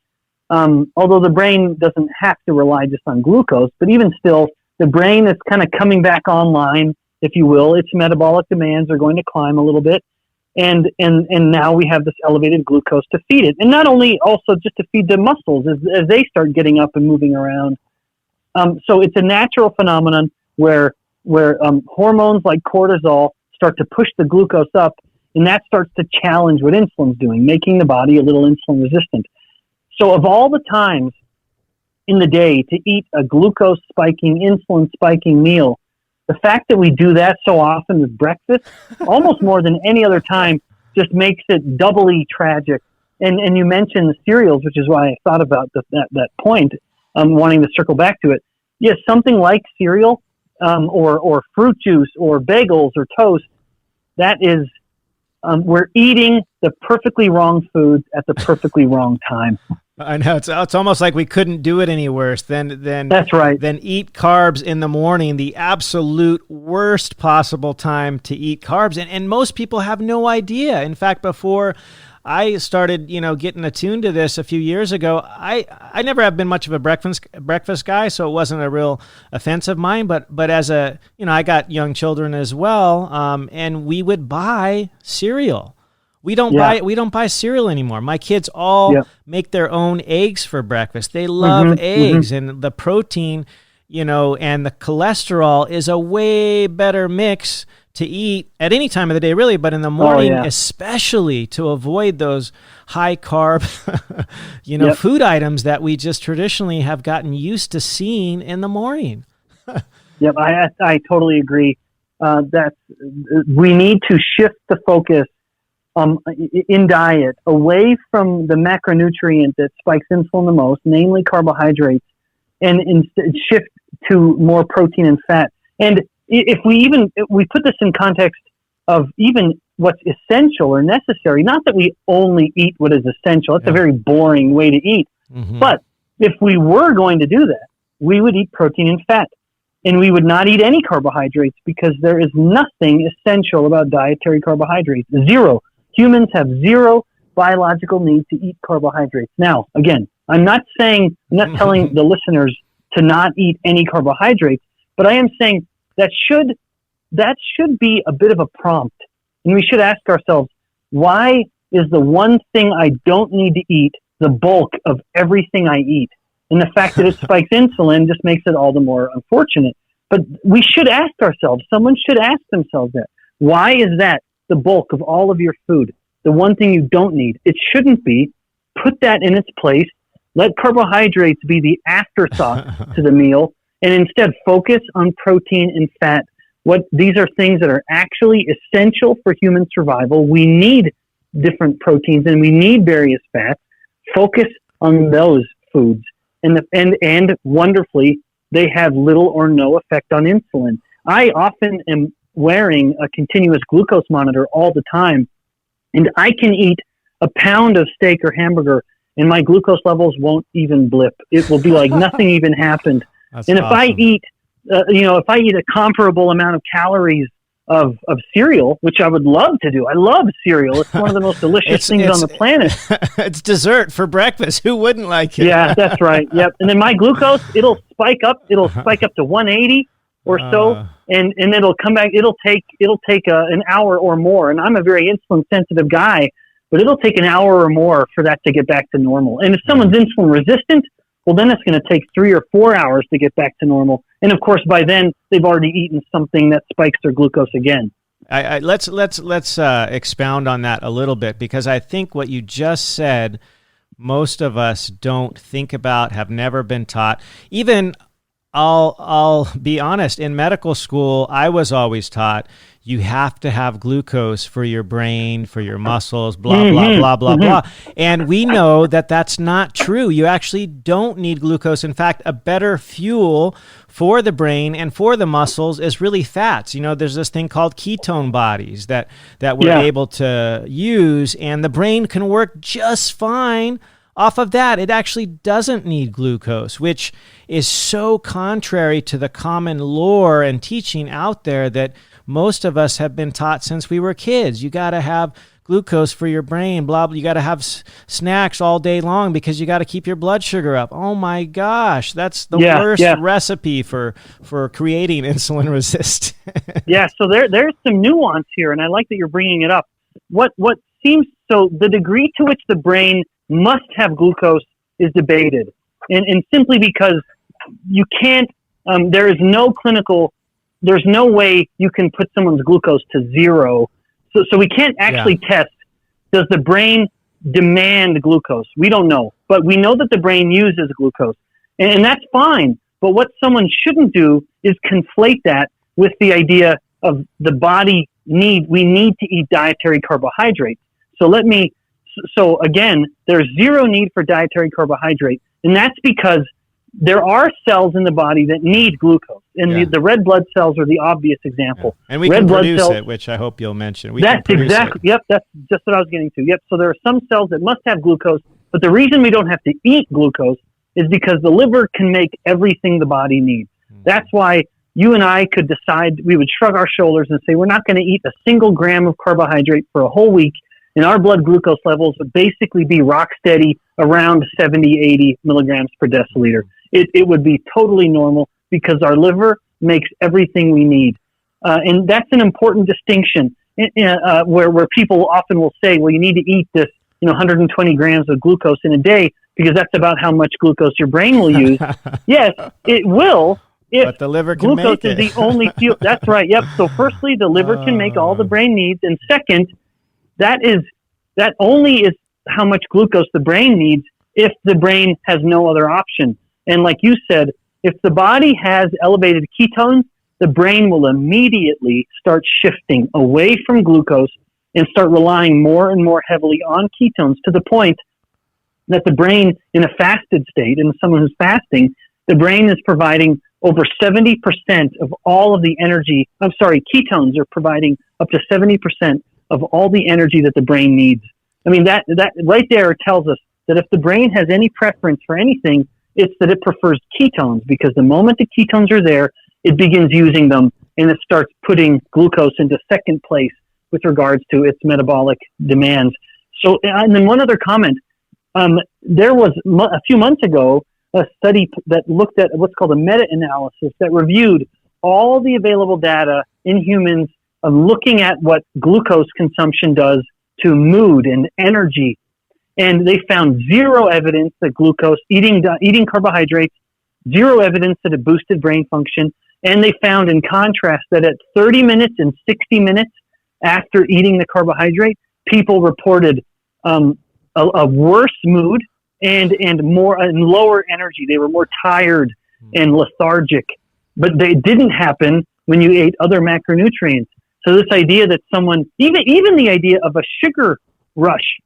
Although the brain doesn't have to rely just on glucose, but even still, the brain is kind of coming back online, if you will. Its metabolic demands are going to climb a little bit. And now we have this elevated glucose to feed it. And not only also just to feed the muscles as they start getting up and moving around. So it's a natural phenomenon where hormones like cortisol start to push the glucose up, and that starts to challenge what insulin's doing, making the body a little insulin resistant. So of all the times in the day to eat a glucose spiking, insulin spiking meal, the fact that we do that so often with breakfast, almost more than any other time, just makes it doubly tragic. And you mentioned the cereals, which is why I thought about that point, wanting to circle back to it. Yes, something like cereal or fruit juice or bagels or toast, that is, we're eating the perfectly wrong foods at the perfectly wrong time. I know, it's almost like we couldn't do it any worse than that's right. Than eat carbs in the morning, the absolute worst possible time to eat carbs. And most people have no idea. In fact, before I started, getting attuned to this a few years ago, I never have been much of a breakfast guy, so it wasn't a real offense of mine. But as I got young children as well, and we would buy cereal. We don't buy cereal anymore. My kids all make their own eggs for breakfast. They love eggs, and the protein, and the cholesterol is a way better mix to eat at any time of the day, really, but in the morning, especially to avoid those high carb, food items that we just traditionally have gotten used to seeing in the morning. Yep, I totally agree. We need to shift the focus in diet away from the macronutrient that spikes insulin the most, namely carbohydrates, and instead shift to more protein and fat. And if we put this in context of even what's essential or necessary, not that we only eat what is essential. It's a very boring way to eat. But if we were going to do that, we would eat protein and fat. And we would not eat any carbohydrates because there is nothing essential about dietary carbohydrates. Zero. Humans have zero biological need to eat carbohydrates. Now, again, I'm not telling the listeners to not eat any carbohydrates, but I am saying that should be a bit of a prompt. And we should ask ourselves, why is the one thing I don't need to eat the bulk of everything I eat? And the fact that it spikes insulin just makes it all the more unfortunate. But we should ask ourselves, someone should ask themselves that. Why is that the bulk of all of your food, the one thing you don't need? It shouldn't be. Put that in its place. Let carbohydrates be the afterthought to the meal, and instead focus on protein and fat. These are things that are actually essential for human survival. We need different proteins and we need various fats. Focus on those foods, and wonderfully, they have little or no effect on insulin. I often am wearing a continuous glucose monitor all the time, and I can eat a pound of steak or hamburger and my glucose levels won't even blip. It will be like nothing even happened. That's and awesome. If I eat a comparable amount of calories of cereal, which I would love to do. I love cereal. It's one of the most delicious things on the planet. It's dessert for breakfast. Who wouldn't like it? Yeah, that's right. Yep. And then my glucose, it'll spike up. It'll spike up to 180 or so, and it'll come back. It'll take an hour or more. And I'm a very insulin sensitive guy, but it'll take an hour or more for that to get back to normal. And if someone's insulin resistant, well, then it's going to take 3 or 4 hours to get back to normal. And of course, by then they've already eaten something that spikes their glucose again. Let's expound on that a little bit, because I think what you just said, most of us don't think about, have never been taught. Even I'll be honest, in medical school, I was always taught you have to have glucose for your brain, for your muscles, blah, blah, blah, blah, blah. And we know that that's not true. You actually don't need glucose. In fact, a better fuel for the brain and for the muscles is really fats. You know, there's this thing called ketone bodies that we're able to use, and the brain can work just fine off of that. It actually doesn't need glucose, which is so contrary to the common lore and teaching out there that most of us have been taught since we were kids. You got to have glucose for your brain, blah, blah. You got to have snacks all day long because you got to keep your blood sugar up. Oh my gosh, that's the worst recipe for creating insulin resistance. Yeah, so there's some nuance here, and I like that you're bringing it up. What seems, so the degree to which the brain must have glucose is debated, and simply because you can't, there's no way you can put someone's glucose to zero. So we can't actually test, does the brain demand glucose? We don't know, but we know that the brain uses glucose, and that's fine. But what someone shouldn't do is conflate that with the idea of the body we need to eat dietary carbohydrates. So again, there's zero need for dietary carbohydrate, and that's because there are cells in the body that need glucose, and the red blood cells are the obvious example. And we can produce it, which I hope you'll mention. That's exactly, that's just what I was getting to. Yep, so there are some cells that must have glucose, but the reason we don't have to eat glucose is because the liver can make everything the body needs. That's why you and I could decide, we would shrug our shoulders and say, we're not going to eat a single gram of carbohydrate for a whole week, and our blood glucose levels would basically be rock steady around 70, 80 milligrams per deciliter. It would be totally normal because our liver makes everything we need. And that's an important distinction where people often will say, well, you need to eat this 120 grams of glucose in a day because that's about how much glucose your brain will use. Yes, it will. But the liver can glucose make it. is the only fuel. That's right. Yep. So firstly, the liver can make all the brain needs. And second, that only is how much glucose the brain needs if the brain has no other option. And like you said, if the body has elevated ketones, the brain will immediately start shifting away from glucose and start relying more and more heavily on ketones, to the point that the brain, in a fasted state, in someone who's fasting, the brain is providing over 70% of all of the energy. Ketones are providing up to 70% of all the energy that the brain needs. I mean, that right there tells us that if the brain has any preference for anything, it's that it prefers ketones, because the moment the ketones are there, it begins using them and it starts putting glucose into second place with regards to its metabolic demands. So, and then one other comment, there was a few months ago a study that looked at what's called a meta-analysis that reviewed all the available data in humans of looking at what glucose consumption does to mood and energy. And they found zero evidence that glucose, eating carbohydrates, zero evidence that it boosted brain function. And they found, in contrast, that at 30 minutes and 60 minutes after eating the carbohydrate, people reported a worse mood and lower energy. They were more tired and lethargic. But they didn't happen when you ate other macronutrients. So this idea that someone, even the idea of a sugar rush,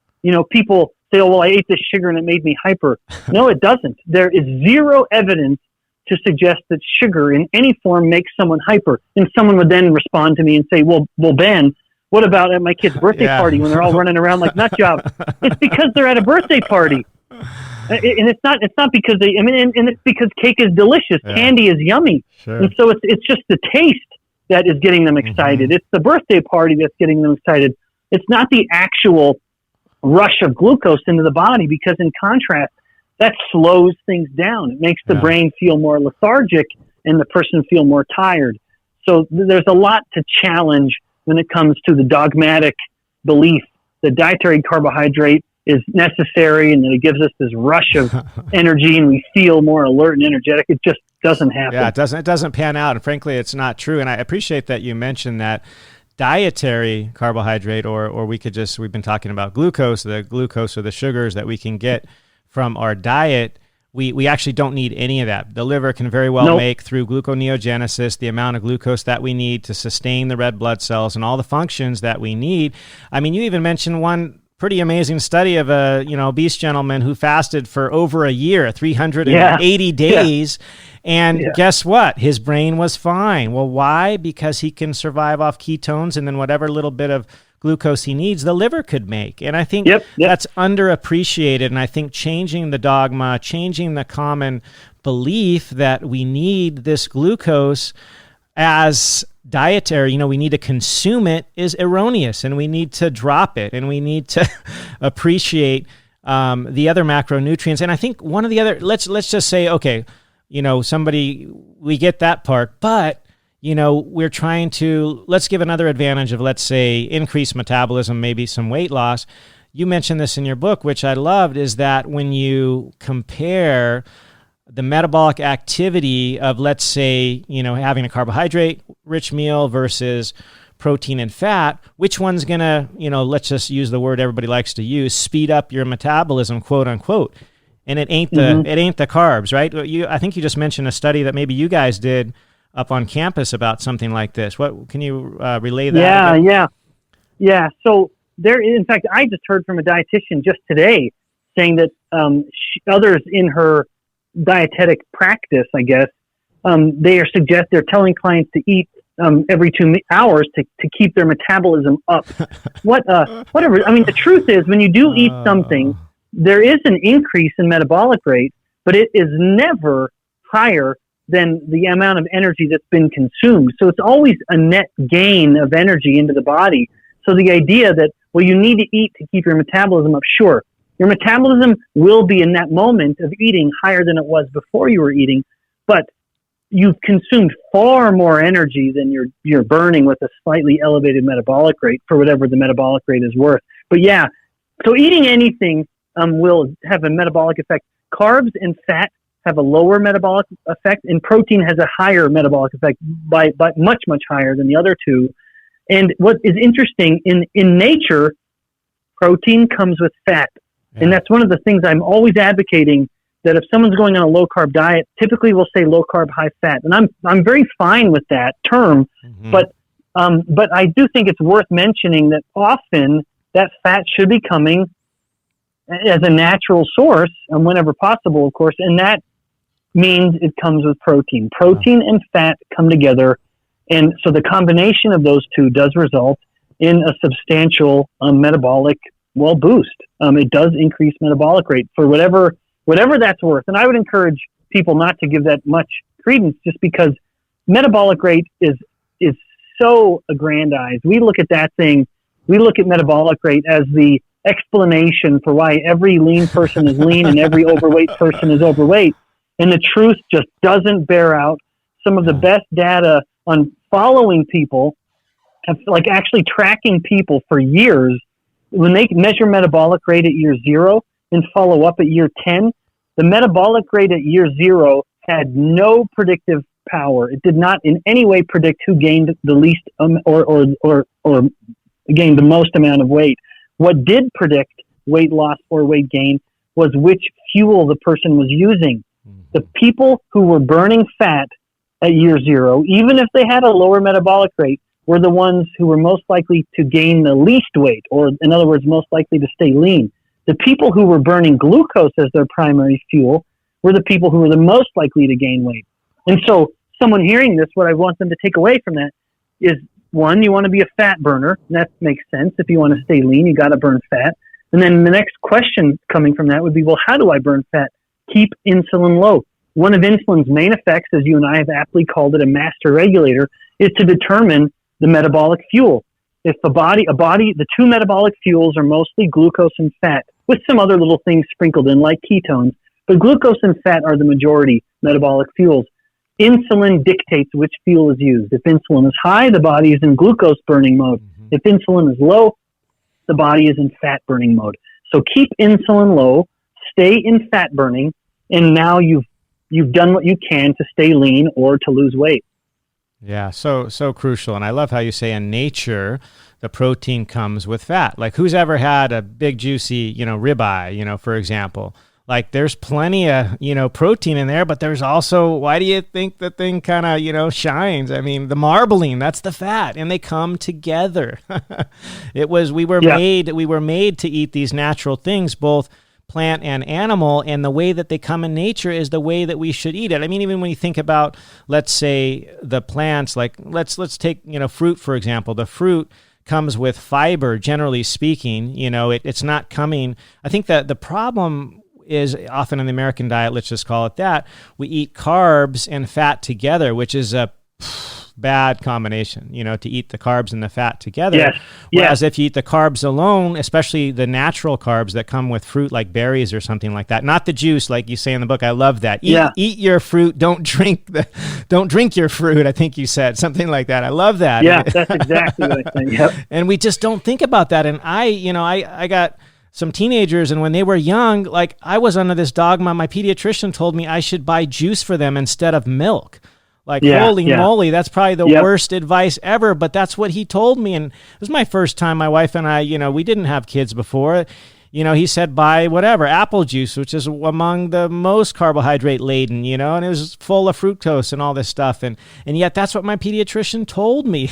people say, oh, well, I ate this sugar and it made me hyper. No, it doesn't. There is zero evidence to suggest that sugar in any form makes someone hyper. And someone would then respond to me and say, well, Ben, what about at my kid's birthday party when they're all running around like nut jobs? It's because they're at a birthday party. And it's not because and it's because cake is delicious. Yeah. Candy is yummy. Sure. And so it's just the taste. that is getting them excited. It's the birthday party that's getting them excited. It's not the actual rush of glucose into the body, because in contrast, that slows things down. It makes the brain feel more lethargic and the person feel more tired. So there's a lot to challenge when it comes to the dogmatic belief that dietary carbohydrate is necessary and that it gives us this rush of energy and we feel more alert and energetic. It just doesn't happen. Yeah, it doesn't pan out. And frankly, it's not true. And I appreciate that you mentioned that dietary carbohydrate, or we've been talking about the glucose or the sugars that we can get from our diet. We actually don't need any of that. The liver can very well make, through gluconeogenesis, the amount of glucose that we need to sustain the red blood cells and all the functions that we need. I mean, you even mentioned one pretty amazing study of a obese gentleman who fasted for over a year, 380 days. And guess what? His brain was fine. Well, why? Because he can survive off ketones, and then whatever little bit of glucose he needs, the liver could make. And I think that's underappreciated. And I think changing the dogma, changing the common belief that we need this glucose as dietary, we need to consume it, is erroneous, and we need to drop it, and we need to appreciate the other macronutrients. And I think one of the other, let's just say, okay, we get that part, but we're trying to, let's give another advantage of, let's say, increased metabolism, maybe some weight loss. You mentioned this in your book, which I loved, is that when you compare the metabolic activity of, let's say, having a carbohydrate-rich meal versus protein and fat, which one's going to, let's just use the word everybody likes to use, speed up your metabolism, quote unquote. And it ain't the carbs, right? I think you just mentioned a study that maybe you guys did up on campus about something like this. What can you relay that? Yeah. So in fact, I just heard from a dietitian just today saying that others in her dietetic practice, I guess, they're telling clients to eat every 2 hours to keep their metabolism up. Whatever. I mean, the truth is, when you do eat something, there is an increase in metabolic rate, but it is never higher than the amount of energy that's been consumed. So it's always a net gain of energy into the body. So the idea that, well, you need to eat to keep your metabolism up, sure. Your metabolism will be in that moment of eating higher than it was before you were eating, but you've consumed far more energy than you're burning with a slightly elevated metabolic rate, for whatever the metabolic rate is worth. But yeah, so eating anything will have a metabolic effect. Carbs and fat have a lower metabolic effect, and protein has a higher metabolic effect by much, much higher than the other two. And what is interesting, in nature, protein comes with fat. Yeah. And that's one of the things I'm always advocating, that if someone's going on a low-carb diet, typically we'll say low-carb, high-fat. And I'm very fine with that term, but I do think it's worth mentioning that often that fat should be coming as a natural source, and whenever possible, of course, and that means it comes with protein. Protein and fat come together, and so the combination of those two does result in a substantial metabolic boost. It does increase metabolic rate for whatever that's worth. And I would encourage people not to give that much credence, just because metabolic rate is so aggrandized. We look at that thing, we look at metabolic rate as the explanation for why every lean person is lean and every overweight person is overweight. And the truth just doesn't bear out. Some of the best data on following people, like actually tracking people for years, when they measure metabolic rate at year 0 and follow up at year 10, the metabolic rate at year 0 had no predictive power. It did not in any way predict who gained the least or gained the most amount of weight. What did predict weight loss or weight gain was which fuel the person was using. The people who were burning fat at year 0, even if they had a lower metabolic rate, were the ones who were most likely to gain the least weight, or in other words, most likely to stay lean. The people who were burning glucose as their primary fuel were the people who were the most likely to gain weight. And so someone hearing this, what I want them to take away from that is, one, you want to be a fat burner. And that makes sense. If you want to stay lean, you got to burn fat. And then the next question coming from that would be, well, how do I burn fat? Keep insulin low. One of insulin's main effects, as you and I have aptly called it, a master regulator, is to determine the metabolic fuel. If the two metabolic fuels are mostly glucose and fat, with some other little things sprinkled in like ketones, but glucose and fat are the majority metabolic fuels. Insulin dictates which fuel is used. If insulin is high, the body is in glucose burning mode. If insulin is low, the body is in fat burning mode. So keep insulin low, stay in fat burning, and now you've done what you can to stay lean or to lose weight. Yeah, so crucial. And I love how you say in nature, the protein comes with fat. Like who's ever had a big juicy, ribeye, for example? Like there's plenty of, protein in there, but there's also, why do you think the thing kind of, shines? I mean, the marbling, that's the fat, and they come together. We were made to eat these natural things, both plant and animal, and the way that they come in nature is the way that we should eat it. I mean, even when you think about, let's say, the plants, like let's take, fruit, for example. The fruit comes with fiber, generally speaking. It's not coming. I think that the problem is often in the American diet, let's just call it that, we eat carbs and fat together, which is a bad combination, to eat the carbs and the fat together. Yes. Whereas if you eat the carbs alone, especially the natural carbs that come with fruit like berries or something like that, not the juice like you say in the book. I love that. Eat your fruit, don't drink your fruit. I think you said something like that. I love that. Yeah, that's exactly what I think. Yep. And we just don't think about that. And I got some teenagers, and when they were young, like I was under this dogma. My pediatrician told me I should buy juice for them instead of milk. Like, holy moly, that's probably the worst advice ever, but that's what he told me. And it was my first time, my wife and I, we didn't have kids before. He said, buy whatever, apple juice, which is among the most carbohydrate laden, and it was full of fructose and all this stuff. And yet that's what my pediatrician told me.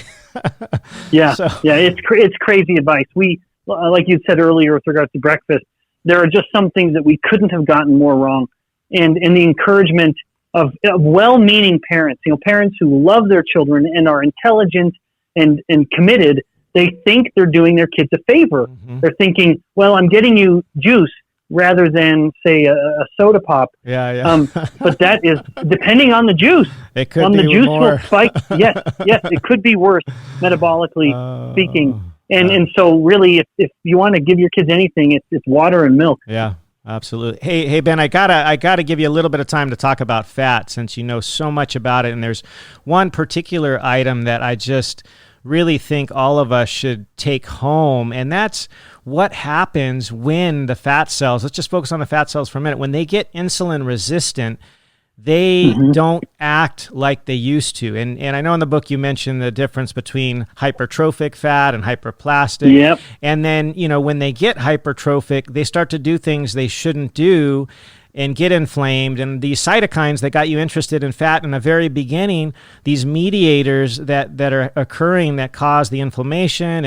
It's crazy advice. We, like you said earlier with regards to breakfast, there are just some things that we couldn't have gotten more wrong. And the encouragement of well-meaning parents, parents who love their children and are intelligent and committed, they think they're doing their kids a favor. Mm-hmm. They're thinking, well, I'm getting you juice rather than, say, a soda pop. But that is, depending on the juice. It could be the juice more. will spike. Yes, it could be worse, metabolically speaking. And so really, if you want to give your kids anything, it's water and milk. Yeah. Absolutely. Hey Ben, I gotta give you a little bit of time to talk about fat since you know so much about it. And there's one particular item that I just really think all of us should take home, and that's what happens when the fat cells, let's just focus on the fat cells for a minute, when they get insulin resistant, they don't act like they used to. And I know in the book you mentioned the difference between hypertrophic fat and hyperplastic. Yep. And then, when they get hypertrophic, they start to do things they shouldn't do and get inflamed. And these cytokines that got you interested in fat in the very beginning, these mediators that are occurring that cause the inflammation,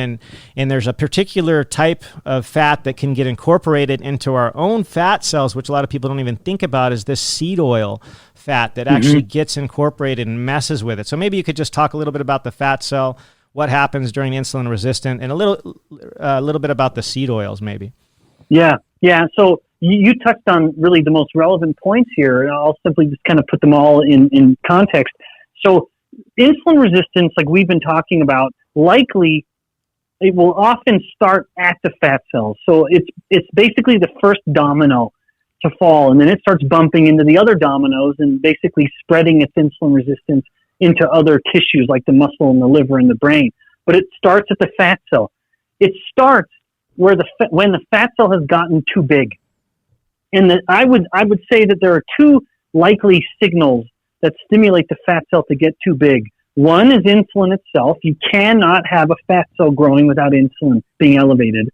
and there's a particular type of fat that can get incorporated into our own fat cells, which a lot of people don't even think about, is this seed oil fat that actually gets incorporated and messes with it. So maybe you could just talk a little bit about the fat cell, what happens during insulin resistant, and a little bit about the seed oils maybe. Yeah. So you touched on really the most relevant points here, and I'll simply just kind of put them all in context. So insulin resistance, like we've been talking about, likely it will often start at the fat cells. So it's basically the first domino to fall, and then it starts bumping into the other dominoes and basically spreading its insulin resistance into other tissues like the muscle and the liver and the brain. But it starts at the fat cell. It starts when the fat cell has gotten too big. And I would say that there are two likely signals that stimulate the fat cell to get too big. One is insulin itself. You cannot have a fat cell growing without insulin being elevated.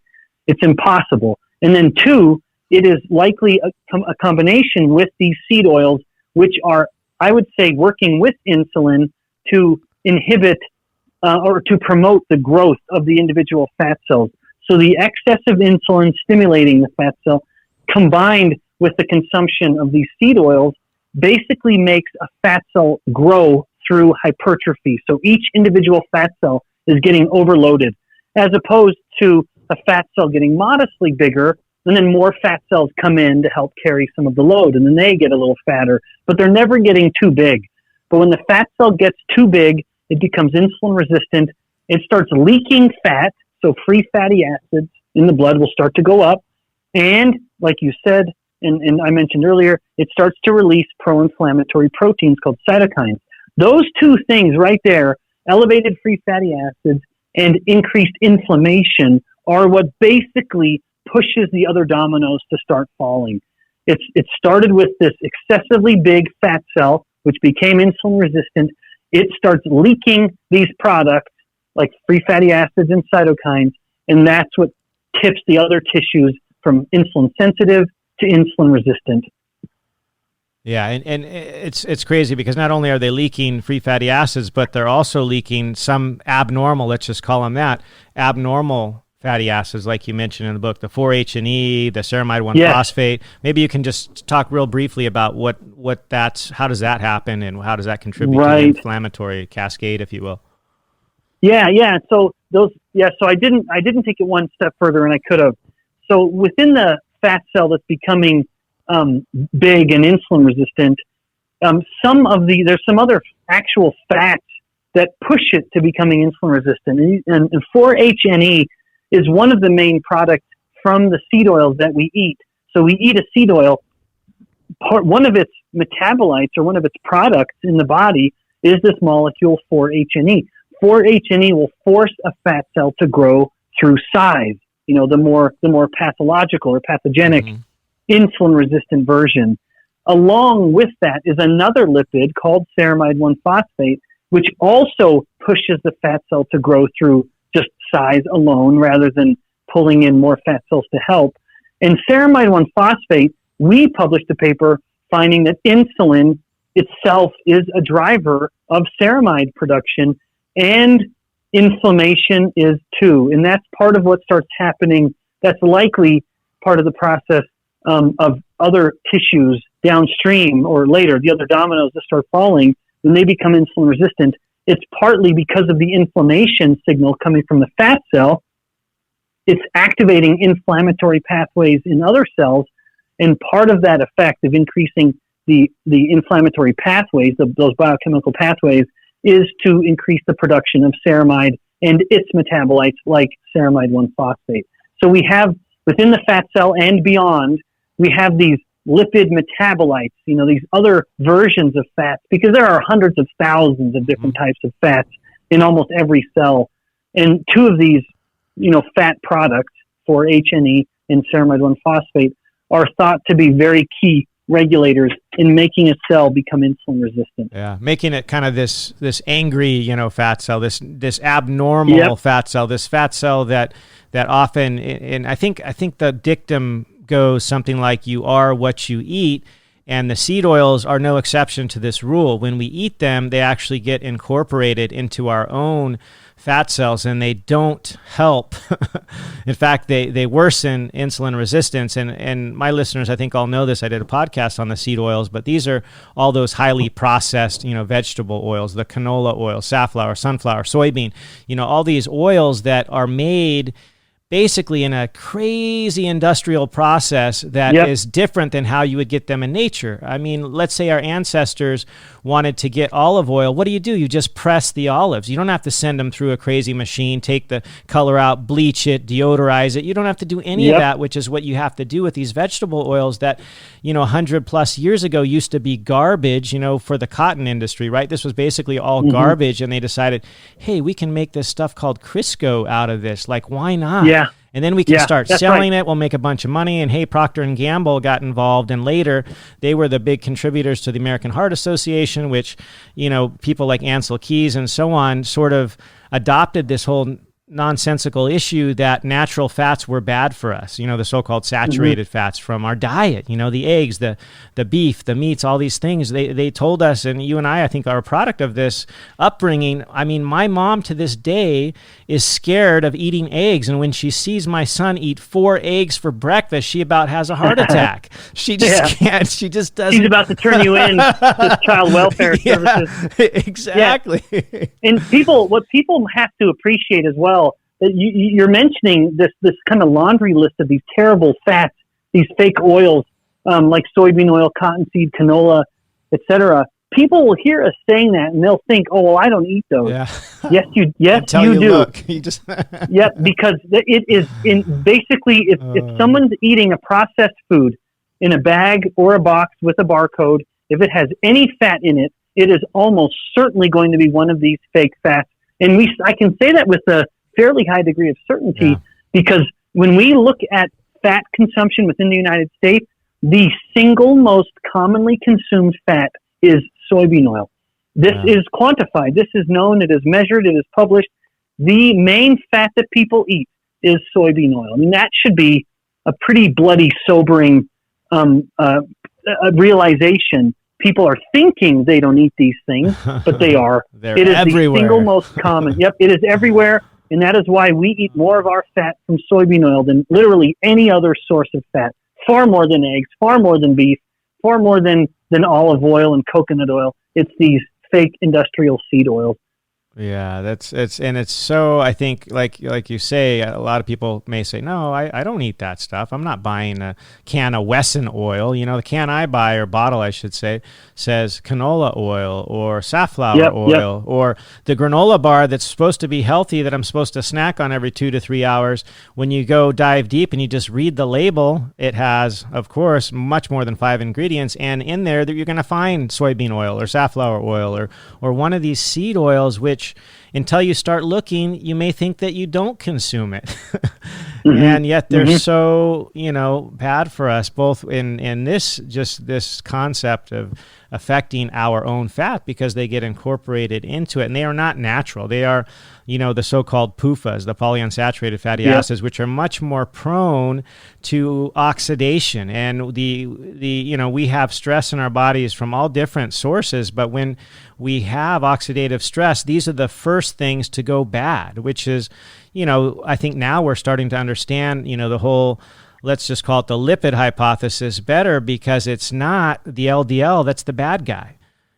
It's impossible. And then two, it is likely a combination with these seed oils, which are, I would say, working with insulin to inhibit or to promote the growth of the individual fat cells. So the excessive insulin stimulating the fat cell combined with the consumption of these seed oils basically makes a fat cell grow through hypertrophy. So each individual fat cell is getting overloaded, as opposed to a fat cell getting modestly bigger, and then more fat cells come in to help carry some of the load, and then they get a little fatter, but they're never getting too big. But when the fat cell gets too big, it becomes insulin resistant. It starts leaking fat, so free fatty acids in the blood will start to go up. And like you said, and I mentioned earlier, it starts to release pro-inflammatory proteins called cytokines. Those two things right there, elevated free fatty acids and increased inflammation, are what basically pushes the other dominoes to start falling. It started with this excessively big fat cell, which became insulin resistant. It starts leaking these products like free fatty acids and cytokines, and that's what tips the other tissues from insulin sensitive to insulin resistant. Yeah, and it's crazy because not only are they leaking free fatty acids, but they're also leaking some abnormal, let's just call them that, abnormal fatty acids, like you mentioned in the book, the 4-HNE, the ceramide 1-phosphate. Maybe you can just talk real briefly about how does that happen and how does that contribute to the inflammatory cascade, if you will. Yeah. So I didn't take it one step further, and I could have. So within the fat cell that's becoming big and insulin resistant, there's some other actual fats that push it to becoming insulin resistant, and 4-HNE is one of the main products from the seed oils that we eat. So we eat a seed oil. One of its metabolites or one of its products in the body is this molecule 4-HNE. 4-HNE will force a fat cell to grow through size. The more pathological or pathogenic insulin-resistant version. Along with that is another lipid called ceramide 1-phosphate, which also pushes the fat cell to grow through just size alone rather than pulling in more fat cells to help. And ceramide 1-phosphate, we published a paper finding that insulin itself is a driver of ceramide production, and inflammation is too. And that's part of what starts happening. That's likely part of the process of other tissues downstream or later, the other dominoes that start falling when they become insulin resistant. It's partly because of the inflammation signal coming from the fat cell. It's activating inflammatory pathways in other cells, and part of that effect of increasing the inflammatory pathways, those biochemical pathways, is to increase the production of ceramide and its metabolites like ceramide 1-phosphate. So we have, within the fat cell and beyond, we have these lipid metabolites, these other versions of fats, because there are hundreds of thousands of different types of fats in almost every cell. And two of these, fat products, 4-HNE and ceramide 1-phosphate, are thought to be very key regulators in making a cell become insulin resistant. Yeah, making it kind of this angry, fat cell, this abnormal fat cell, this fat cell that often, and I think the dictum goes something like, you are what you eat, and the seed oils are no exception to this rule. When we eat them, they actually get incorporated into our own fat cells, and they don't help. In fact, they worsen insulin resistance. And my listeners, I think, all know this. I did a podcast on the seed oils, but these are all those highly processed, vegetable oils, the canola oil, safflower, sunflower, soybean, all these oils that are made basically in a crazy industrial process that is different than how you would get them in nature. I mean, let's say our ancestors wanted to get olive oil. What do? You just press the olives. You don't have to send them through a crazy machine, take the color out, bleach it, deodorize it. You don't have to do any of that, which is what you have to do with these vegetable oils that, 100 plus years ago used to be garbage, for the cotton industry, right? This was basically all garbage, and they decided, hey, we can make this stuff called Crisco out of this. Like, why not? Yeah. And then we can start selling it. We'll make a bunch of money. And hey, Procter & Gamble got involved. And later, they were the big contributors to the American Heart Association, which, people like Ansel Keys and so on sort of adopted this whole nonsensical issue that natural fats were bad for us, the so-called saturated fats from our diet, the eggs, the beef, the meats, all these things. They told us, and you and I think, are a product of this upbringing. I mean, my mom to this day is scared of eating eggs, and when she sees my son eat 4 eggs for breakfast, she about has a heart attack. She just can't. She just doesn't. She's about to turn you in to child welfare services. Exactly. Yeah. And what people have to appreciate as well, that you're mentioning this kind of laundry list of these terrible fats, these fake oils, like soybean oil, cottonseed, canola, etc. people will hear us saying that and they'll think, "Oh, well, I don't eat those." Yeah. Yes, you Until you do. Look. You just Yeah, because it is in basically if someone's eating a processed food in a bag or a box with a barcode, if it has any fat in it, it is almost certainly going to be one of these fake fats. And I can say that with a fairly high degree of certainty because when we look at fat consumption within the United States, the single most commonly consumed fat is soybean oil. This is quantified. This is known. It is measured. It is published. The main fat that people eat is soybean oil. I mean, that should be a pretty bloody, sobering realization. People are thinking they don't eat these things, but they are. It is everywhere. The single most common. Yep, it is everywhere, and that is why we eat more of our fat from soybean oil than literally any other source of fat. Far more than eggs, far more than beef, far more than olive oil and coconut oil. It's these fake industrial seed oils. Yeah, it's so, I think, like you say, a lot of people may say, no, I don't eat that stuff. I'm not buying a can of Wesson oil. You know, the can I buy, or bottle, I should say, says canola oil or safflower oil, or the granola bar that's supposed to be healthy that I'm supposed to snack on every 2 to 3 hours. When you go dive deep and you just read the label, it has, of course, much more than 5 ingredients. And in there that you're going to find soybean oil or safflower oil or one of these seed oils, which until you start looking, you may think that you don't consume it. And yet they're so, bad for us, both in this concept of affecting our own fat because they get incorporated into it. And they are not natural. They are, the so-called PUFAs, the polyunsaturated fatty acids, which are much more prone to oxidation. And we have stress in our bodies from all different sources, but when we have oxidative stress, these are the first things to go bad, which is, I think now we're starting to understand, the whole, let's just call it the lipid hypothesis better, because it's not the LDL that's the bad guy.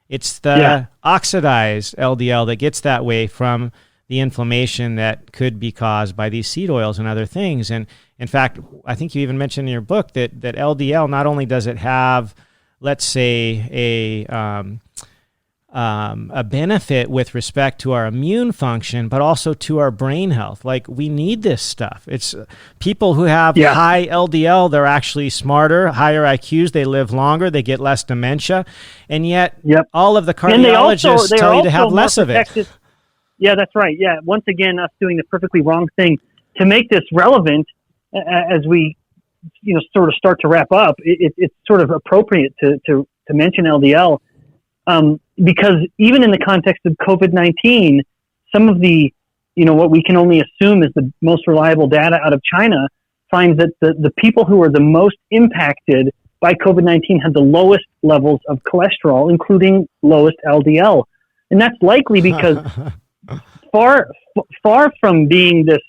It's the oxidized LDL that gets that way from the inflammation that could be caused by these seed oils and other things. And in fact, I think you even mentioned in your book that LDL, not only does it have, let's say, a benefit with respect to our immune function, but also to our brain health. Like, we need this stuff. It's people who have high LDL, they're actually smarter, higher IQs, they live longer, they get less dementia, and yet all of the cardiologists tell you to have less of it. Yeah, that's right. Yeah, once again, us doing the perfectly wrong thing. To make this relevant, as we sort of start to wrap up, it's sort of appropriate to mention LDL. Because even in the context of COVID-19, some of the, what we can only assume is the most reliable data out of China finds that the people who are the most impacted by COVID-19 had the lowest levels of cholesterol, including lowest LDL. And that's likely because far from being this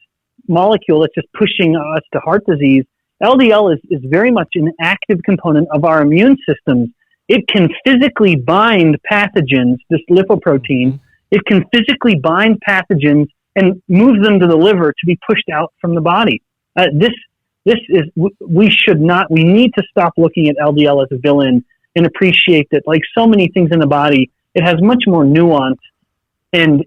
molecule that's just pushing us to heart disease, LDL is very much an active component of our immune systems. It can physically bind pathogens, this lipoprotein. It can physically bind pathogens and move them to the liver to be pushed out from the body. We need to stop looking at LDL as a villain and appreciate that, like so many things in the body, it has much more nuance and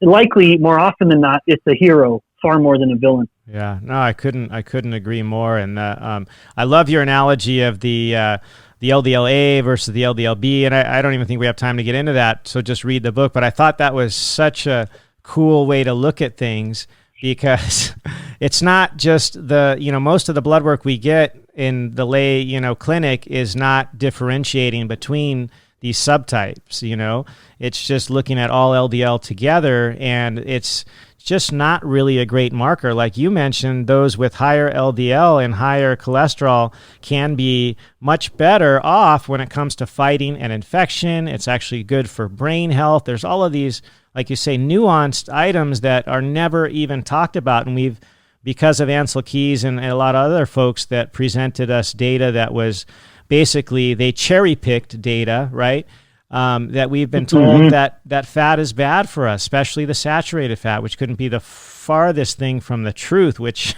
likely more often than not, it's a hero far more than a villain. Yeah, no, I couldn't agree more. And I love your analogy of the LDL-A versus the LDL-B, and I don't even think we have time to get into that, so just read the book. But I thought that was such a cool way to look at things, because it's not just most of the blood work we get in the lay, clinic is not differentiating between these subtypes, It's just looking at all LDL together, and it's just not really a great marker. Like you mentioned, those with higher LDL and higher cholesterol can be much better off when it comes to fighting an infection. It's actually good for brain health. There's all of these, like you say, nuanced items that are never even talked about. And because of Ansel Keys and a lot of other folks that presented us data that was basically, they cherry-picked data, right? That we've been told that fat is bad for us, especially the saturated fat, which couldn't be the farthest thing from the truth, which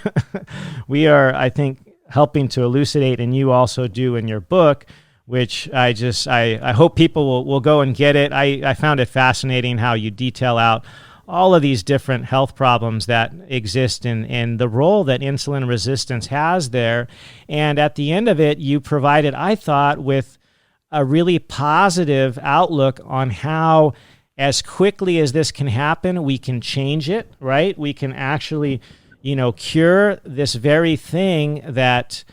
we are, I think, helping to elucidate, and you also do in your book, which I hope people will go and get it. I found it fascinating how you detail out all of these different health problems that exist and the role that insulin resistance has there. And at the end of it, you provided, I thought, with a really positive outlook on how, as quickly as this can happen, we can change it, right? We can actually, cure this very thing that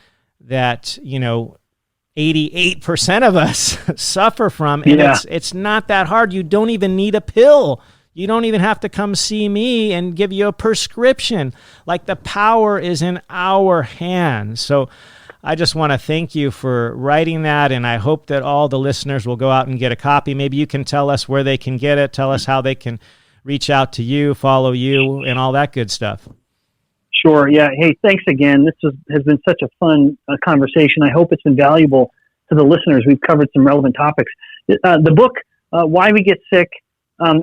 88% of us suffer from. And it's not that hard. You don't even need a pill. You don't even have to come see me and give you a prescription. Like, the power is in our hands. So I just want to thank you for writing that, and I hope that all the listeners will go out and get a copy. Maybe you can tell us where they can get it, tell us how they can reach out to you, follow you, and all that good stuff. Sure, yeah. Hey, thanks again. This has been such a fun conversation. I hope it's been valuable to the listeners. We've covered some relevant topics. The book, Why We Get Sick,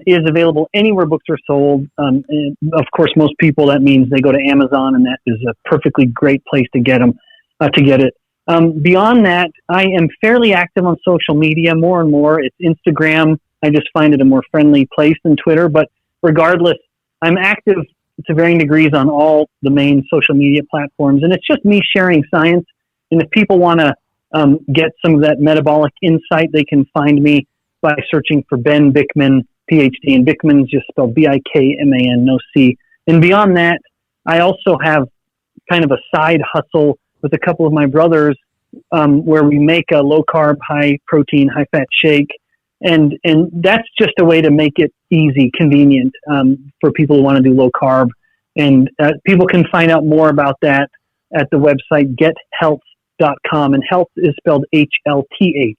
is available anywhere books are sold. And of course, most people, that means they go to Amazon, and that is a perfectly great place to get them, to get it. Beyond that, I am fairly active on social media, more and more. It's Instagram. I just find it a more friendly place than Twitter. But regardless, I'm active to varying degrees on all the main social media platforms. And it's just me sharing science. And if people want to get some of that metabolic insight, they can find me by searching for Ben Bikman, PhD, and Bikman is just spelled Bikman, no C. And beyond that, I also have kind of a side hustle with a couple of my brothers where we make a low-carb, high-protein, high-fat shake. And that's just a way to make it easy, convenient for people who want to do low-carb. And people can find out more about that at the website gethealth.com. And health is spelled HLTH,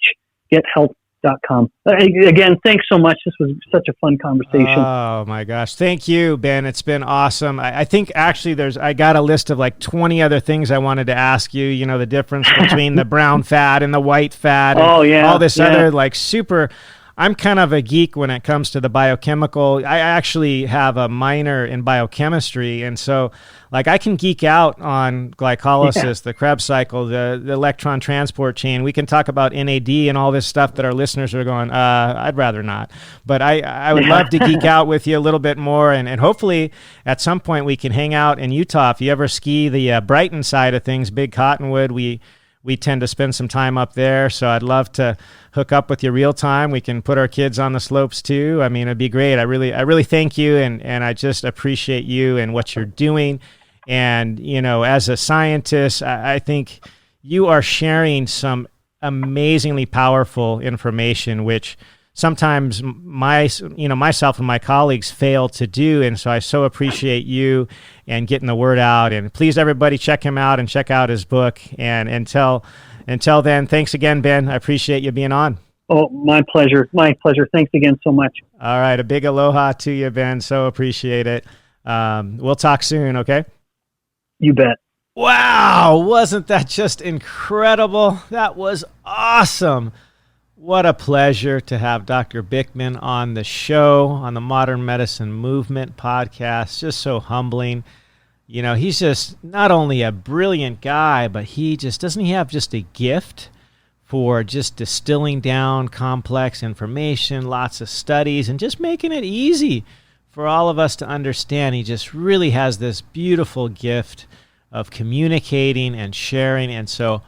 gethealth.com. Again, thanks so much. This was such a fun conversation. Oh my gosh. Thank you, Ben. It's been awesome. I think actually I got a list of like 20 other things I wanted to ask you, the difference between the brown fat and the white fat. And all this other like super. I'm kind of a geek when it comes to the biochemical. I actually have a minor in biochemistry. And so like I can geek out on glycolysis, the Krebs cycle, the electron transport chain. We can talk about NAD and all this stuff that our listeners are going, I'd rather not. But I would love to geek out with you a little bit more. And hopefully at some point we can hang out in Utah. If you ever ski the Brighton side of things, Big Cottonwood, we tend to spend some time up there. So I'd love to hook up with you real time. We can put our kids on the slopes too. I mean, it'd be great. I really thank you. And I just appreciate you and what you're doing. And, as a scientist, I think you are sharing some amazingly powerful information, which sometimes myself and my colleagues fail to do. And so I so appreciate you and getting the word out. And please, everybody, check him out and check out his book. And until then, thanks again, Ben. I appreciate you being on. Oh, my pleasure. My pleasure. Thanks again so much. All right. A big aloha to you, Ben. So appreciate it. We'll talk soon, okay? You bet. Wow. Wasn't that just incredible? That was awesome. What a pleasure to have Dr. Bikman on the show, on the Modern Medicine Movement podcast. Just so humbling. He's just not only a brilliant guy, but doesn't he have just a gift for just distilling down complex information, lots of studies, and just making it easy for all of us to understand. He just really has this beautiful gift of communicating and sharing. And so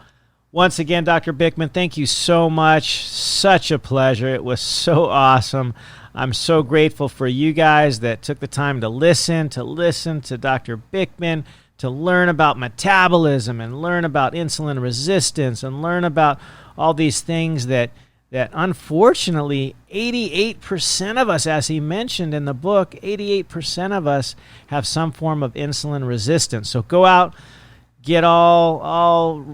once again, Dr. Bikman, thank you so much. Such a pleasure. It was so awesome. I'm so grateful for you guys that took the time to listen to Dr. Bikman, to learn about metabolism and learn about insulin resistance and learn about all these things that unfortunately 88% of us, as he mentioned in the book, 88% of us have some form of insulin resistance. So go out, get all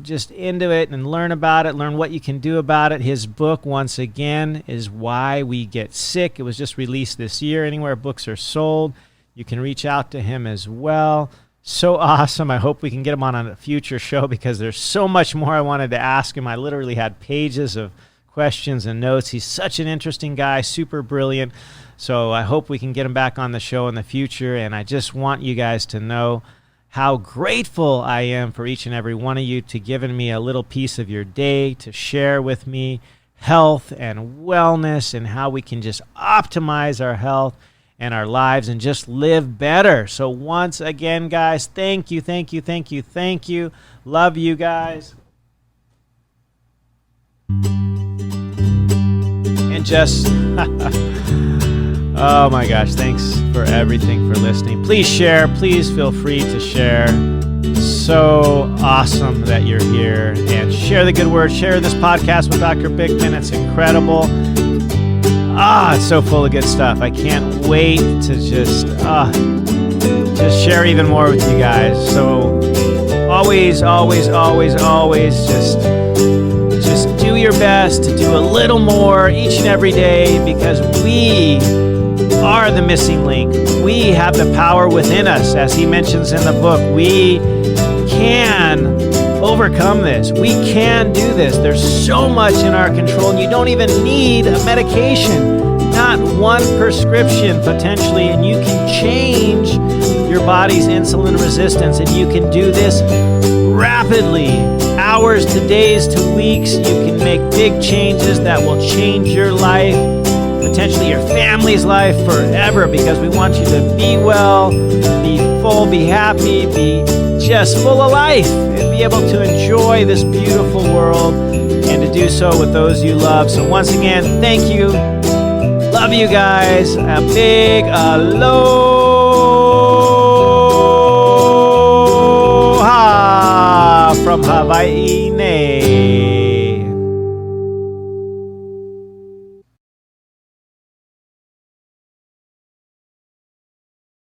just into it and learn about it, learn what you can do about it. His book, once again, is Why We Get Sick. It was just released this year. Anywhere books are sold, you can reach out to him as well. So awesome. I hope we can get him on a future show because there's so much more I wanted to ask him. I literally had pages of questions and notes. He's such an interesting guy, super brilliant. So I hope we can get him back on the show in the future. And I just want you guys to know how grateful I am for each and every one of you to giving me a little piece of your day to share with me health and wellness and how we can just optimize our health and our lives and just live better. So once again, guys, thank you. Love you guys. And just, oh my gosh, thanks for everything, for listening. Please share. Please feel free to share. So awesome that you're here. And share the good word. Share this podcast with Dr. Bikman. It's incredible. It's so full of good stuff. I can't wait to just share even more with you guys. So always just do your best to do a little more each and every day, because we are the missing link. We have the power within us. As he mentions in the book, we can overcome this. We can do this. There's so much in our control, and you don't even need a medication. Not one prescription potentially, and you can change your body's insulin resistance, and you can do this rapidly. Hours to days to weeks. You can make big changes that will change your life, potentially your family's life forever, because we want you to be well, be full, be happy, be just full of life, and be able to enjoy this beautiful world, and to do so with those you love. So once again, thank you. Love you guys. A big aloha from Hawaii.